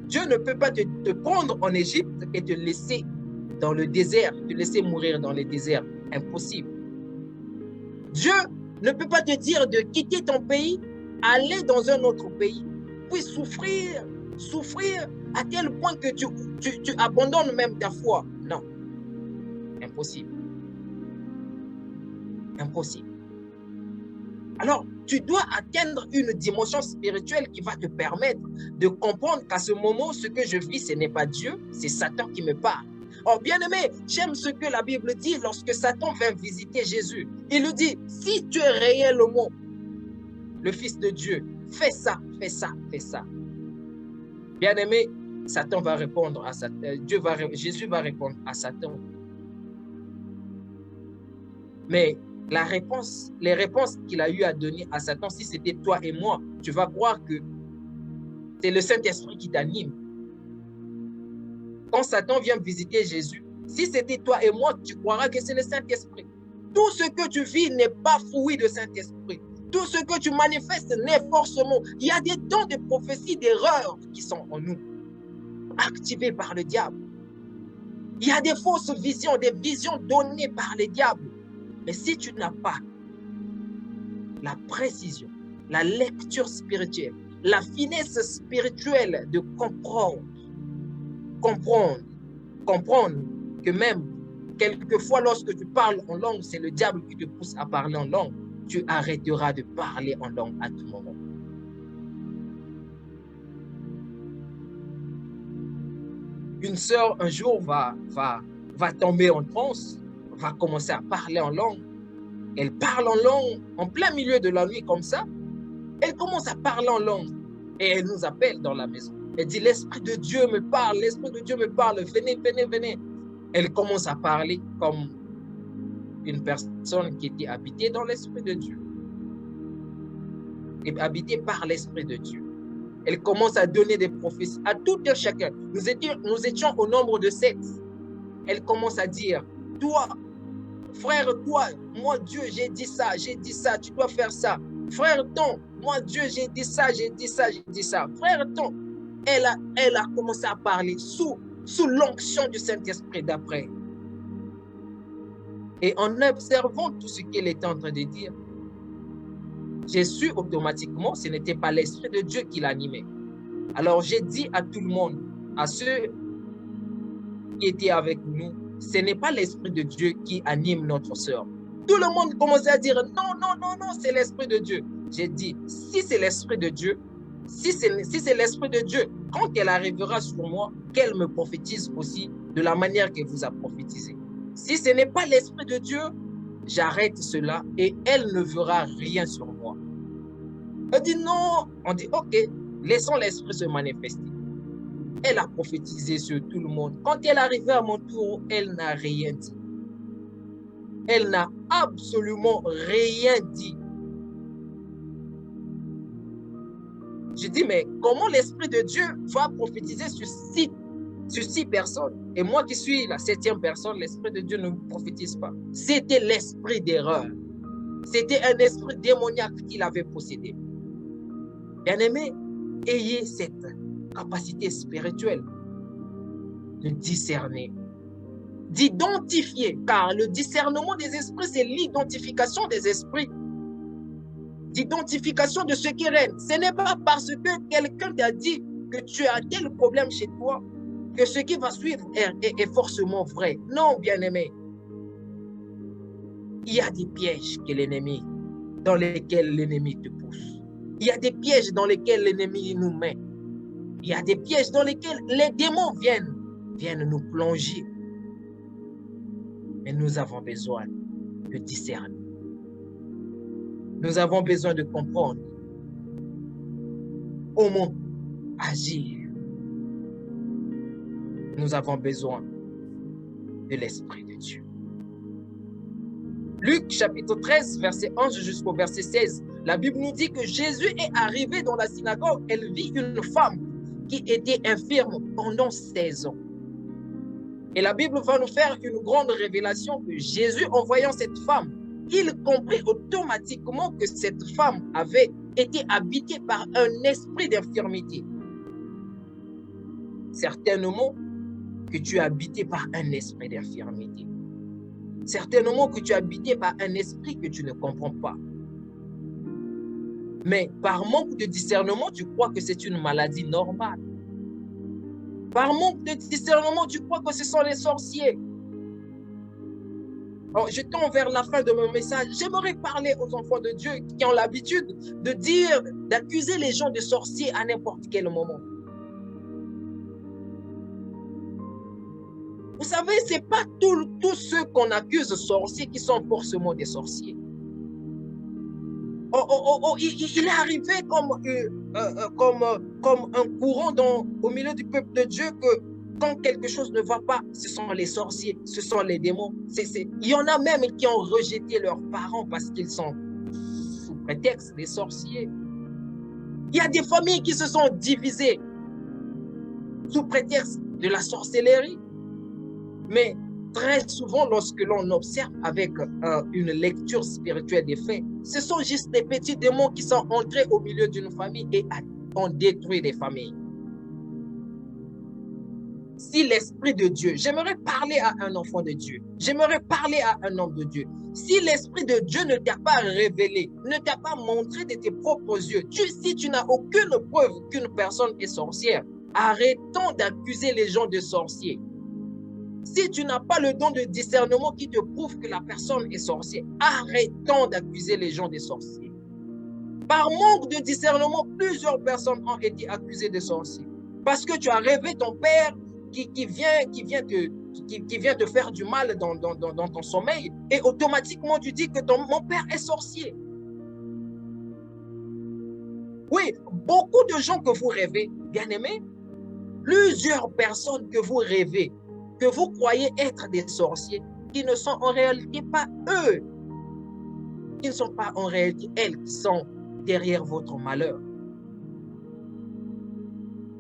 Dieu ne peut pas te prendre en Égypte et te laisser dans le désert, te laisser mourir dans le désert. Impossible. Dieu ne peut pas te dire de quitter ton pays, aller dans un autre pays, puis souffrir à tel point que tu abandonnes même ta foi. Non. Impossible. Impossible. Alors, tu dois atteindre une dimension spirituelle qui va te permettre de comprendre qu'à ce moment, ce que je vis, ce n'est pas Dieu, c'est Satan qui me parle. Oh, bien-aimé, j'aime ce que la Bible dit lorsque Satan vient visiter Jésus. Il lui dit, si tu es réellement le Fils de Dieu, fais ça, fais ça, fais ça. Bien-aimé, Satan va répondre à Satan. Jésus va répondre à Satan. Mais les réponses qu'il a eu à donner à Satan, si c'était toi et moi, tu vas croire que c'est le Saint-Esprit qui t'anime. Quand Satan vient visiter Jésus, si c'était toi et moi, tu croiras que c'est le Saint-Esprit. Tout ce que tu vis n'est pas fruit de Saint-Esprit. Tout ce que tu manifestes n'est forcément. Il y a des dons de prophétie, d'erreurs qui sont en nous, activés par le diable. Il y a des fausses visions, des visions données par le diable. Mais si tu n'as pas la précision, la lecture spirituelle, la finesse spirituelle de comprendre que même quelquefois lorsque tu parles en langue, c'est le diable qui te pousse à parler en langue, tu arrêteras de parler en langue à tout moment. Une sœur un jour va tomber en transe, va commencer à parler en langue. Elle parle en langue en plein milieu de la nuit comme ça. Elle commence à parler en langue et elle nous appelle dans la maison. Elle dit, l'Esprit de Dieu me parle, l'Esprit de Dieu me parle, venez, venez, venez. Elle commence à parler comme une personne qui était habitée dans l'Esprit de Dieu. Et habitée par l'Esprit de Dieu. Elle commence à donner des prophéties à tout et chacun. Nous étions au nombre de 7. Elle commence à dire, toi, frère, toi, moi, Dieu, j'ai dit ça, tu dois faire ça. Frère, ton, moi, Dieu, j'ai dit ça, j'ai dit ça. Frère, ton, elle a commencé à parler sous l'onction du Saint-Esprit d'après. Et en observant tout ce qu'elle était en train de dire, j'ai su automatiquement que ce n'était pas l'Esprit de Dieu qui l'animait. Alors j'ai dit à tout le monde, à ceux qui étaient avec nous, ce n'est pas l'Esprit de Dieu qui anime notre sœur. Tout le monde commençait à dire non, c'est l'Esprit de Dieu. J'ai dit, si c'est l'Esprit de Dieu, si c'est l'Esprit de Dieu, quand elle arrivera sur moi, qu'elle me prophétise aussi de la manière qu'elle vous a prophétisé. Si ce n'est pas l'Esprit de Dieu, j'arrête cela et elle ne verra rien sur moi. Elle dit non, on dit ok, laissons l'Esprit se manifester. Elle a prophétisé sur tout le monde. Quand elle est arrivée à mon tour, elle n'a rien dit. Elle n'a absolument rien dit. Je dis, mais comment l'Esprit de Dieu va prophétiser sur six personnes? Et moi qui suis la 7e personne, l'Esprit de Dieu ne prophétise pas. C'était l'esprit d'erreur. C'était un esprit démoniaque qui l'avait possédé. Bien-aimés, ayez cette capacité spirituelle de discerner, d'identifier, car le discernement des esprits, c'est l'identification des esprits, d'identification de ce qui règne. Ce n'est pas parce que quelqu'un t'a dit que tu as tel problème chez toi que ce qui va suivre est forcément vrai. Non, bien-aimé. Il y a des pièges dans lesquels l'ennemi te pousse. Il y a des pièges dans lesquels l'ennemi nous met. Il y a des pièges dans lesquels les démons viennent nous plonger. Mais nous avons besoin de discerner. Nous avons besoin de comprendre comment agir. Nous avons besoin de l'Esprit de Dieu. Luc chapitre 13, verset 11 jusqu'au verset 16, la Bible nous dit que Jésus est arrivé dans la synagogue. Elle vit une femme qui était infirme pendant 16 ans. Et la Bible va nous faire une grande révélation que Jésus, en voyant cette femme, il comprit automatiquement que cette femme avait été habitée par un esprit d'infirmité. Certainement que tu es habité par un esprit d'infirmité. Certainement que tu es habité par un esprit que tu ne comprends pas. Mais par manque de discernement, tu crois que c'est une maladie normale. Par manque de discernement, tu crois que ce sont les sorciers. Alors, je tends vers la fin de mon message. J'aimerais parler aux enfants de Dieu qui ont l'habitude de dire, d'accuser les gens de sorciers à n'importe quel moment. Vous savez, ce n'est pas tous ceux qu'on accuse de sorciers qui sont forcément des sorciers. Il est arrivé comme un courant au milieu du peuple de Dieu que quand quelque chose ne va pas, ce sont les sorciers, ce sont les démons. Il y en a même qui ont rejeté leurs parents parce qu'ils sont sous prétexte des sorciers. Il y a des familles qui se sont divisées sous prétexte de la sorcellerie. Mais Très souvent, lorsque l'on observe avec une lecture spirituelle des faits, ce sont juste des petits démons qui sont entrés au milieu d'une famille et ont détruit des familles. Si l'Esprit de Dieu, j'aimerais parler à un enfant de Dieu, j'aimerais parler à un homme de Dieu. Si l'Esprit de Dieu ne t'a pas révélé, ne t'a pas montré de tes propres yeux, si tu n'as aucune preuve qu'une personne est sorcière, arrêtons d'accuser les gens de sorciers. Si tu n'as pas le don de discernement qui te prouve que la personne est sorcière, arrêtons d'accuser les gens de sorciers. Par manque de discernement, plusieurs personnes ont été accusées de sorciers. Parce que tu as rêvé ton père qui vient te faire du mal dans ton sommeil et automatiquement tu dis que mon père est sorcier. Oui, beaucoup de gens que vous rêvez, bien aimés, plusieurs personnes que vous rêvez, que vous croyez être des sorciers, qui ne sont en réalité pas eux, qui ne sont pas en réalité elles qui sont derrière votre malheur.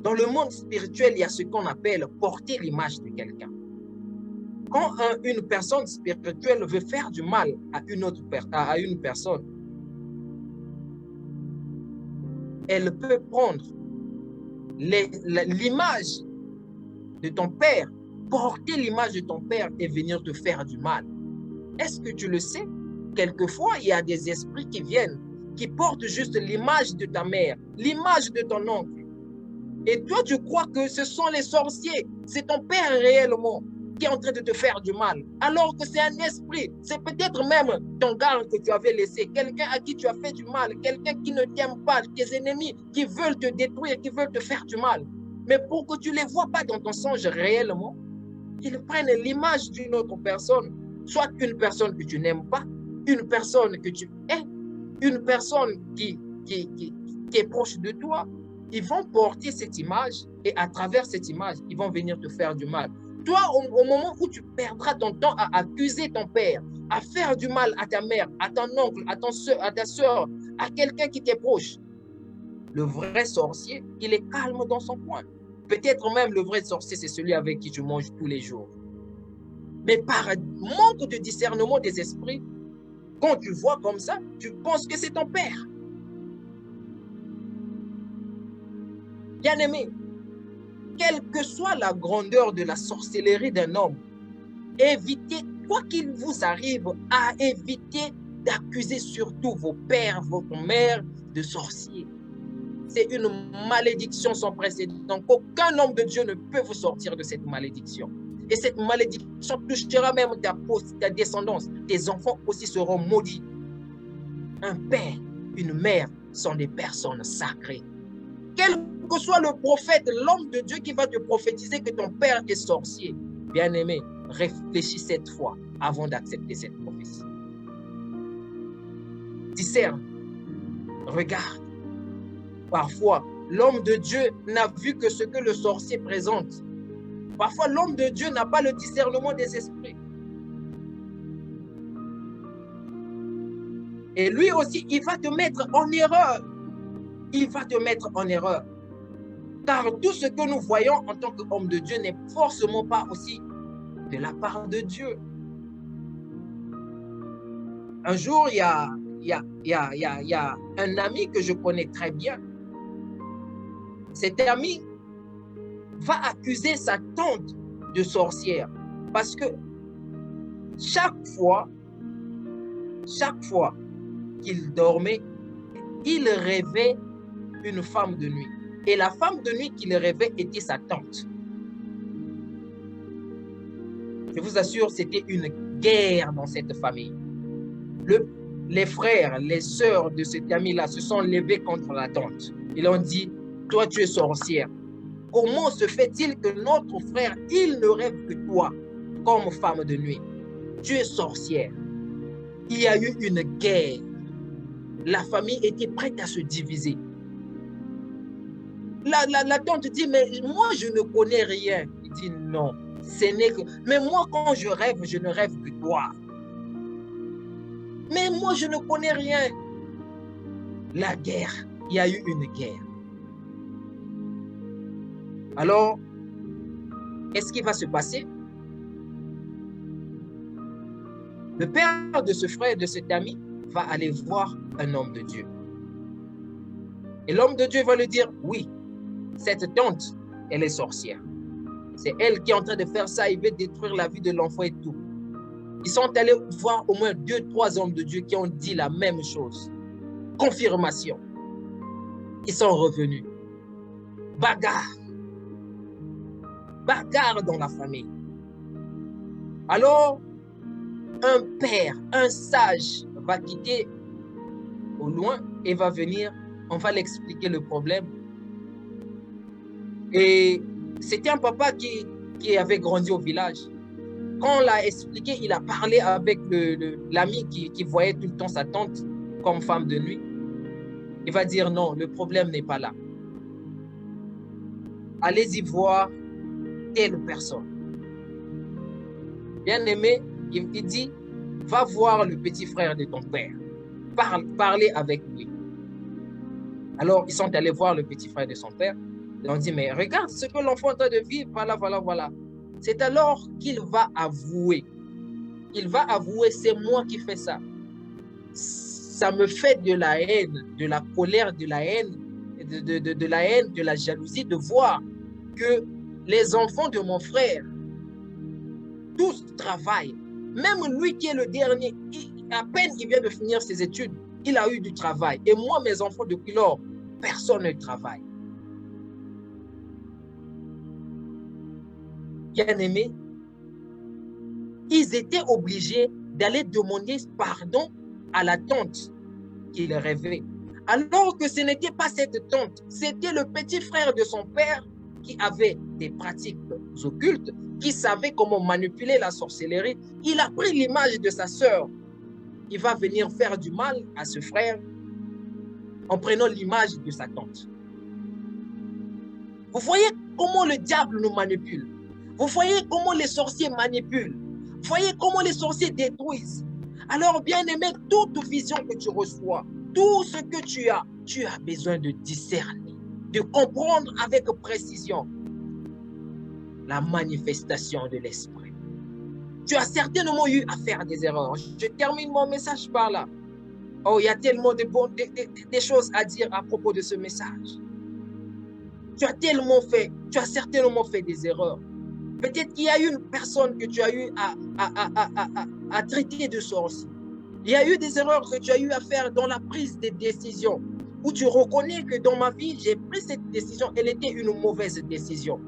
Dans le monde spirituel, il y a ce qu'on appelle porter l'image de quelqu'un. Quand une personne spirituelle veut faire du mal à une personne, elle peut prendre l'image de ton père, porter l'image de ton père et venir te faire du mal. Est-ce que tu le sais? Quelquefois, il y a des esprits qui viennent, qui portent juste l'image de ta mère, l'image de ton oncle. Et toi, tu crois que ce sont les sorciers, c'est ton père réellement qui est en train de te faire du mal, alors que c'est un esprit, c'est peut-être même ton gars que tu avais laissé, quelqu'un à qui tu as fait du mal, quelqu'un qui ne t'aime pas, tes ennemis qui veulent te détruire, qui veulent te faire du mal. Mais pour que tu ne les vois pas dans ton songe réellement, ils prennent l'image d'une autre personne, soit une personne que tu n'aimes pas, une personne que tu hais, une personne qui est proche de toi. Ils vont porter cette image et à travers cette image, ils vont venir te faire du mal. Toi, au moment où tu perdras ton temps à accuser ton père, à faire du mal à ta mère, à ton oncle, à ta soeur, à quelqu'un qui t'est proche, le vrai sorcier, il est calme dans son coin. Peut-être même le vrai sorcier, c'est celui avec qui tu manges tous les jours. Mais par manque de discernement des esprits, quand tu vois comme ça, tu penses que c'est ton père. Bien-aimé, quelle que soit la grandeur de la sorcellerie d'un homme, évitez, quoi qu'il vous arrive, à éviter d'accuser surtout vos pères, votre mère de sorciers. C'est une malédiction sans précédent. Aucun homme de Dieu ne peut vous sortir de cette malédiction. Et cette malédiction touchera même ta descendance. Tes enfants aussi seront maudits. Un père, une mère sont des personnes sacrées. Quel que soit le prophète, l'homme de Dieu qui va te prophétiser que ton père est sorcier, bien-aimé, réfléchis 7 fois avant d'accepter cette prophétie. Discerne, regarde. Parfois, l'homme de Dieu n'a vu que ce que le sorcier présente. Parfois, l'homme de Dieu n'a pas le discernement des esprits. Et lui aussi, il va te mettre en erreur. Il va te mettre en erreur. Car tout ce que nous voyons en tant qu'homme de Dieu n'est forcément pas aussi de la part de Dieu. Un jour, il y a un ami que je connais très bien. Cet ami va accuser sa tante de sorcière parce que chaque fois qu'il dormait, il rêvait une femme de nuit. Et la femme de nuit qu'il rêvait était sa tante. Je vous assure, c'était une guerre dans cette famille. Les frères, les sœurs de cet ami-là se sont levés contre la tante. Ils ont dit, toi tu es sorcière. Comment se fait-il que notre frère, il ne rêve que toi comme femme de nuit? Tu es sorcière. Il y a eu une guerre. La famille était prête à se diviser. La tante dit, mais moi je ne connais rien. Il dit non, ce n'est que... Mais moi quand je rêve, je ne rêve que toi. Mais moi je ne connais rien. La guerre, il y a eu une guerre. Alors, qu'est-ce qui va se passer? Le père de ce frère, de cet ami, va aller voir un homme de Dieu. Et l'homme de Dieu va lui dire, oui, cette tante, elle est sorcière. C'est elle qui est en train de faire ça, il veut détruire la vie de l'enfant et tout. Ils sont allés voir au moins 2, 3 hommes de Dieu qui ont dit la même chose. Confirmation. Ils sont revenus. Bagarre. Bagarre dans la famille. Alors, un père, un sage va quitter au loin et va venir, on va l'expliquer le problème. Et c'était un papa qui avait grandi au village. Quand on l'a expliqué, il a parlé avec l'ami qui voyait tout le temps sa tante comme femme de nuit. Il va dire non, le problème n'est pas là. Allez-y voir telle personne. Bien aimé, il dit, va voir le petit frère de ton père. Parlez avec lui. Alors, ils sont allés voir le petit frère de son père. Ils ont dit, mais regarde ce que l'enfant est en train de vivre. Voilà, voilà, voilà. C'est alors qu'il va avouer. Il va avouer, c'est moi qui fais ça. Ça me fait de la haine, de la colère, de la haine, de la haine, de la jalousie, de voir que les enfants de mon frère, tous travaillent. Même lui qui est le dernier, à peine il vient de finir ses études, il a eu du travail. Et moi, mes enfants, depuis lors, personne ne travaille. Bien-aimés, ils étaient obligés d'aller demander pardon à la tante qu'il rêvait. Alors que ce n'était pas cette tante, c'était le petit frère de son père qui avait des pratiques occultes, qui savait comment manipuler la sorcellerie. Il a pris l'image de sa sœur. Il va venir faire du mal à ce frère en prenant l'image de sa tante. Vous voyez comment le diable nous manipule. Vous voyez comment les sorciers manipulent. Vous voyez comment les sorciers détruisent. Alors, bien aimé, toute vision que tu reçois, tout ce que tu as besoin de discerner, de comprendre avec précision la manifestation de l'esprit. Tu as certainement eu à faire des erreurs. Je termine mon message par là. Oh, il y a tellement de choses à dire à propos de ce message. Tu as certainement fait des erreurs. Peut-être qu'il y a eu une personne que tu as eu à traiter de sorcier. Il y a eu des erreurs que tu as eu à faire dans la prise de décision, où tu reconnais que dans ma vie, j'ai pris cette décision, elle était une mauvaise décision.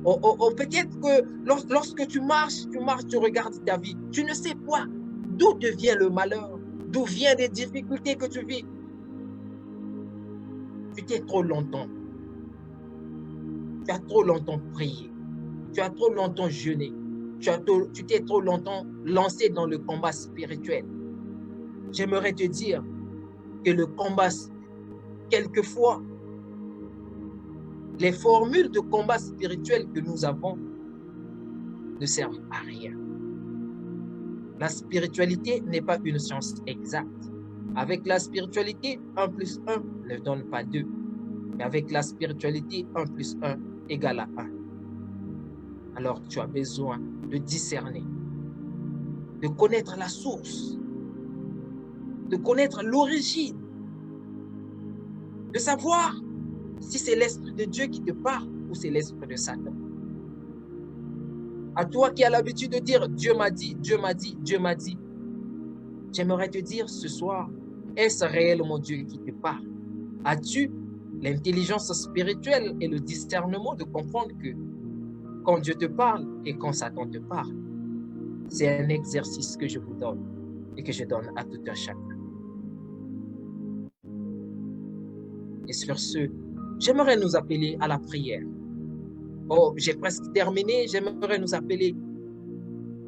Peut-être que lorsque tu marches, tu regardes ta vie, tu ne sais pas d'où te vient le malheur, d'où viennent les difficultés que tu vis. Tu t'es trop longtemps. Tu as trop longtemps prié. Tu as trop longtemps jeûné. Tu t'es trop longtemps lancé dans le combat spirituel. J'aimerais te dire que le combat, quelquefois, les formules de combat spirituel que nous avons ne servent à rien. La spiritualité n'est pas une science exacte. Avec la spiritualité, 1 plus 1 ne donne pas 2. Mais avec la spiritualité, 1 plus 1 égale à 1. Alors tu as besoin de discerner, de connaître la source, de connaître l'origine, de savoir si c'est l'Esprit de Dieu qui te parle ou c'est l'Esprit de Satan. À toi qui as l'habitude de dire « Dieu m'a dit, Dieu m'a dit, Dieu m'a dit », j'aimerais te dire ce soir, est-ce réellement Dieu qui te parle? As-tu l'intelligence spirituelle et le discernement de comprendre que quand Dieu te parle et quand Satan te parle, c'est un exercice que je vous donne et que je donne à tout un chacun. Et sur ce, j'aimerais nous appeler à la prière. Oh, j'ai presque terminé, j'aimerais nous appeler,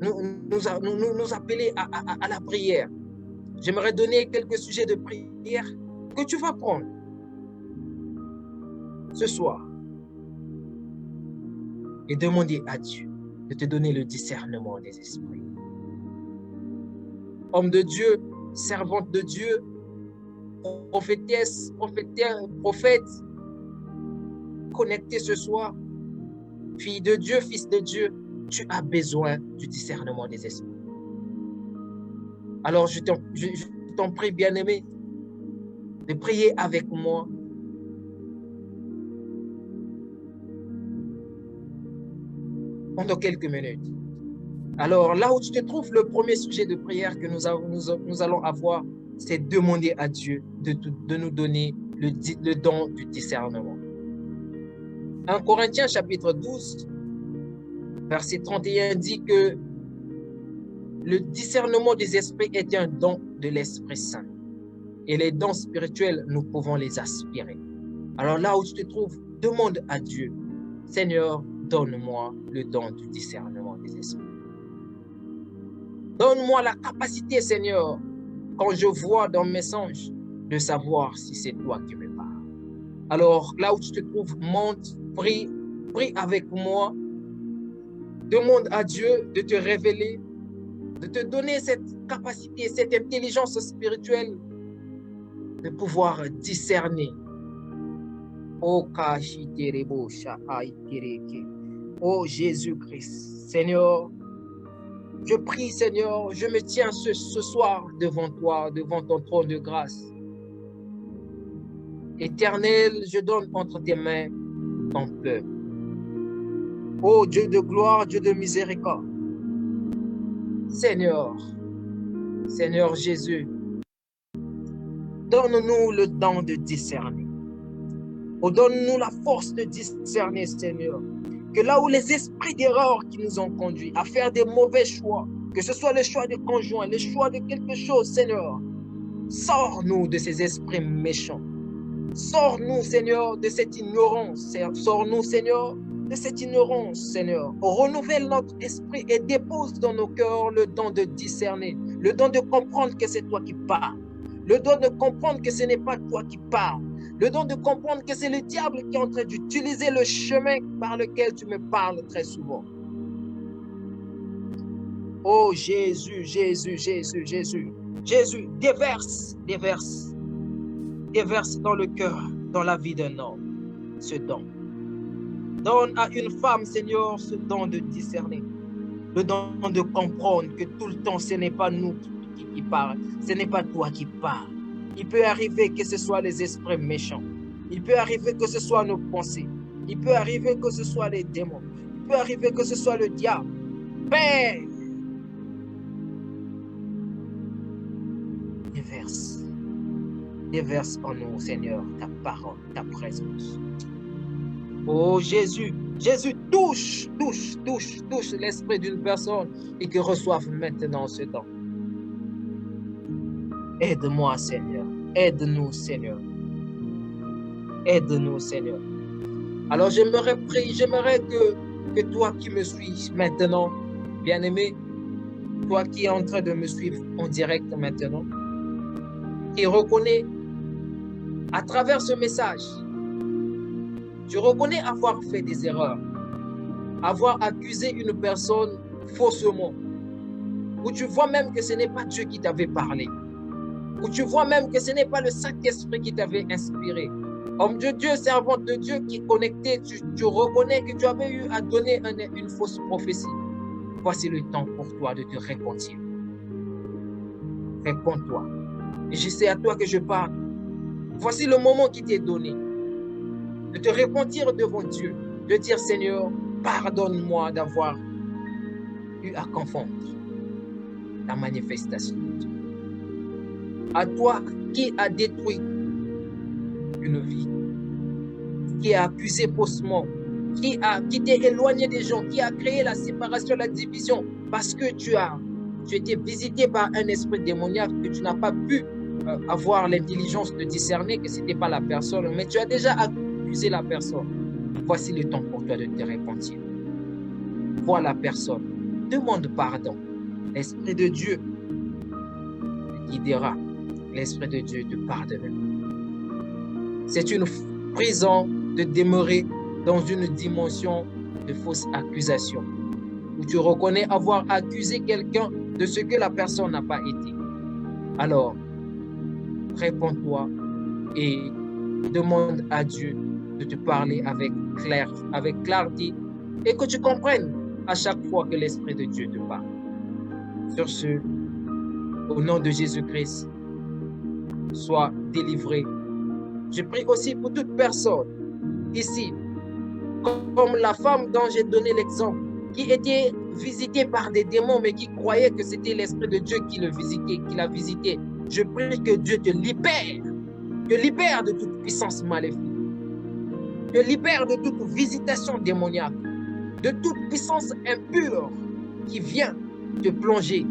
nous appeler à la prière. J'aimerais donner quelques sujets de prière que tu vas prendre ce soir et demander à Dieu de te donner le discernement des esprits. Homme de Dieu, servante de Dieu, prophétesse, prophète, connecté ce soir, fille de Dieu, fils de Dieu, tu as besoin du discernement des esprits. Alors je t'en prie, bien-aimé, de prier avec moi. Pendant quelques minutes. Alors, là où tu te trouves, le premier sujet de prière que nous allons avoir, c'est demander à Dieu de nous donner le don du discernement. 1 Corinthiens chapitre 12, verset 31 dit que le discernement des esprits est un don de l'Esprit Saint. Et les dons spirituels, nous pouvons les aspirer. Alors là où tu te trouves, demande à Dieu, Seigneur, donne-moi le don du discernement des esprits. Donne-moi la capacité, Seigneur, quand je vois dans mes songes, de savoir si c'est toi qui me parles. Alors, là où tu te trouves, monte, prie avec moi. Demande à Dieu de te révéler, de te donner cette capacité, cette intelligence spirituelle, de pouvoir discerner. Oh Jésus-Christ, Seigneur, je prie, Seigneur, je me tiens ce soir devant toi, devant ton trône de grâce. Éternel, je donne entre tes mains ton peuple. Ô Dieu de gloire, Dieu de miséricorde, Seigneur, Seigneur Jésus, donne-nous le don de discerner. Oh, donne-nous la force de discerner, Seigneur. Que là où les esprits d'erreur qui nous ont conduits à faire des mauvais choix, que ce soit le choix de conjoint, le choix de quelque chose, Seigneur, sors-nous de ces esprits méchants. Sors-nous, Seigneur, de cette ignorance. Sors-nous, Seigneur, de cette ignorance, Seigneur. Renouvelle notre esprit et dépose dans nos cœurs le don de discerner, le don de comprendre que c'est toi qui parles, le don de comprendre que ce n'est pas toi qui parles, le don de comprendre que c'est le diable qui est en train d'utiliser le chemin par lequel tu me parles très souvent. Oh Jésus, Jésus, Jésus, Jésus, Jésus, déverse dans le cœur, dans la vie d'un homme, ce don. Donne à une femme, Seigneur, ce don de discerner, le don de comprendre que tout le temps, ce n'est pas nous qui parlons, ce n'est pas toi qui parles. Il peut arriver que ce soit les esprits méchants. Il peut arriver que ce soit nos pensées. Il peut arriver que ce soit les démons. Il peut arriver que ce soit le diable. Père, déverse en nous, Seigneur, ta parole, ta présence. Oh Jésus, Jésus, touche l'esprit d'une personne et que reçoive maintenant ce don. Aide-moi, Seigneur. Aide-nous, Seigneur. Aide-nous, Seigneur. Alors, j'aimerais que toi qui me suis maintenant, bien-aimé, toi qui es en train de me suivre en direct maintenant, qui reconnais à travers ce message, tu reconnais avoir fait des erreurs, avoir accusé une personne faussement, ou tu vois même que ce n'est pas Dieu qui t'avait parlé, où tu vois même que ce n'est pas le Saint-Esprit qui t'avait inspiré. Homme de Dieu, servante de Dieu qui est connecté, tu reconnais que tu avais eu à donner une fausse prophétie. Voici le temps pour toi de te repentir. Réponds-toi. Et je sais à toi que je parle. Voici le moment qui t'est donné de te repentir devant Dieu, de dire Seigneur, pardonne-moi d'avoir eu à confondre la manifestation. À toi qui a détruit une vie, qui a accusé faussement, qui t'est éloigné des gens, qui a créé la séparation, la division, parce que tu étais visité par un esprit démoniaque que tu n'as pas pu avoir l'intelligence de discerner que ce n'était pas la personne, mais tu as déjà accusé la personne. Voici le temps pour toi de te repentir. Vois la personne, demande pardon. L'Esprit de Dieu te guidera. L'Esprit de Dieu te pardonnera. C'est une prison de demeurer dans une dimension de fausse accusation, où tu reconnais avoir accusé quelqu'un de ce que la personne n'a pas été. Alors, réponds-toi et demande à Dieu de te parler avec clarté et que tu comprennes à chaque fois que l'Esprit de Dieu te parle. Sur ce, Au nom de Jésus-Christ, sois délivré. Je prie aussi pour toute personne ici, comme la femme dont j'ai donné l'exemple, qui était visitée par des démons, mais qui croyait que c'était l'Esprit de Dieu qui l'a visité. Je prie que Dieu te libère de toute puissance maléfique, te libère de toute visitation démoniaque, de toute puissance impure qui vient te plonger,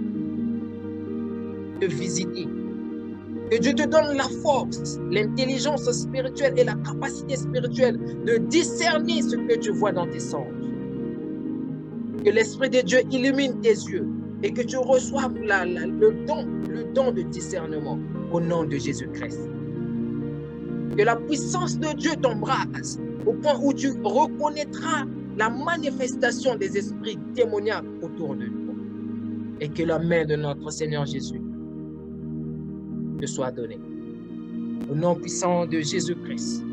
te visiter. Que Dieu te donne la force, l'intelligence spirituelle et la capacité spirituelle de discerner ce que tu vois dans tes songes. Que l'Esprit de Dieu illumine tes yeux et que tu reçoives le don de discernement au nom de Jésus-Christ. Que la puissance de Dieu t'embrase au point où tu reconnaîtras la manifestation des esprits démoniaques autour de toi. Et que la main de notre Seigneur Jésus te soit donnée. Au nom puissant de Jésus-Christ,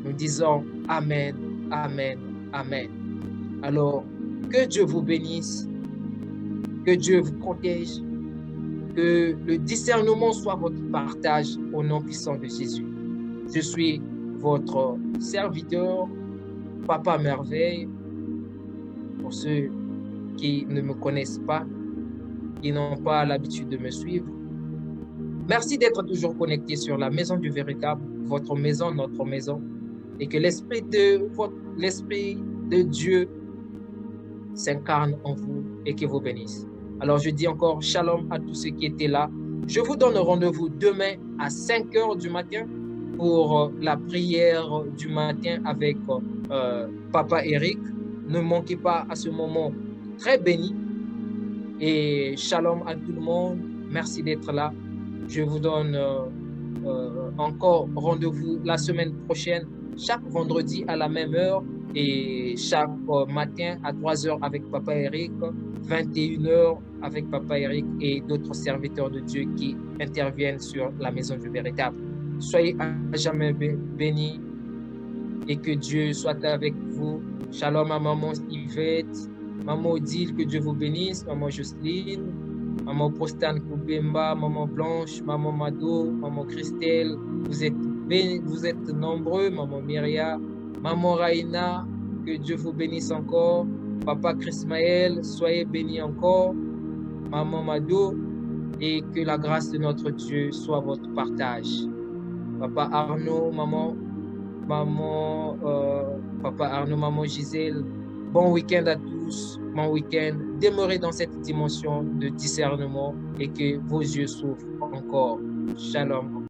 nous disons Amen, Amen, Amen. Alors, que Dieu vous bénisse, que Dieu vous protège, que le discernement soit votre partage au nom puissant de Jésus. Je suis votre serviteur, Papa Merveille, pour ceux qui ne me connaissent pas, qui n'ont pas l'habitude de me suivre. Merci d'être toujours connecté sur la Maison du Véritable, votre maison, notre maison, et que l'Esprit de Dieu s'incarne en vous et qu'il vous bénisse. Alors je dis encore shalom à tous ceux qui étaient là. Je vous donne rendez-vous demain à 5 h du matin pour la prière du matin avec Papa Eric. Ne manquez pas à ce moment très béni. Et shalom à tout le monde. Merci d'être là. Je vous donne encore rendez-vous la semaine prochaine, chaque vendredi à la même heure et chaque matin à 3 h avec Papa Eric, 21 h avec Papa Eric et d'autres serviteurs de Dieu qui interviennent sur la Maison du Véritable. Soyez à jamais bénis et que Dieu soit avec vous. Shalom à Maman Yvette, Maman Odile, que Dieu vous bénisse, Maman Jocelyne, Maman Postane Koubemba, Maman Blanche, Maman Mado, Maman Christelle, vous êtes nombreux, Maman Myria, Maman Raina, que Dieu vous bénisse encore, Papa Chrismaël, soyez bénis encore, Maman Mado, et que la grâce de notre Dieu soit votre partage. Papa Arnaud, Papa Arnaud, Maman Gisèle, bon week-end à tous, bon week-end. Demeurez dans cette dimension de discernement et que vos yeux s'ouvrent encore. Shalom.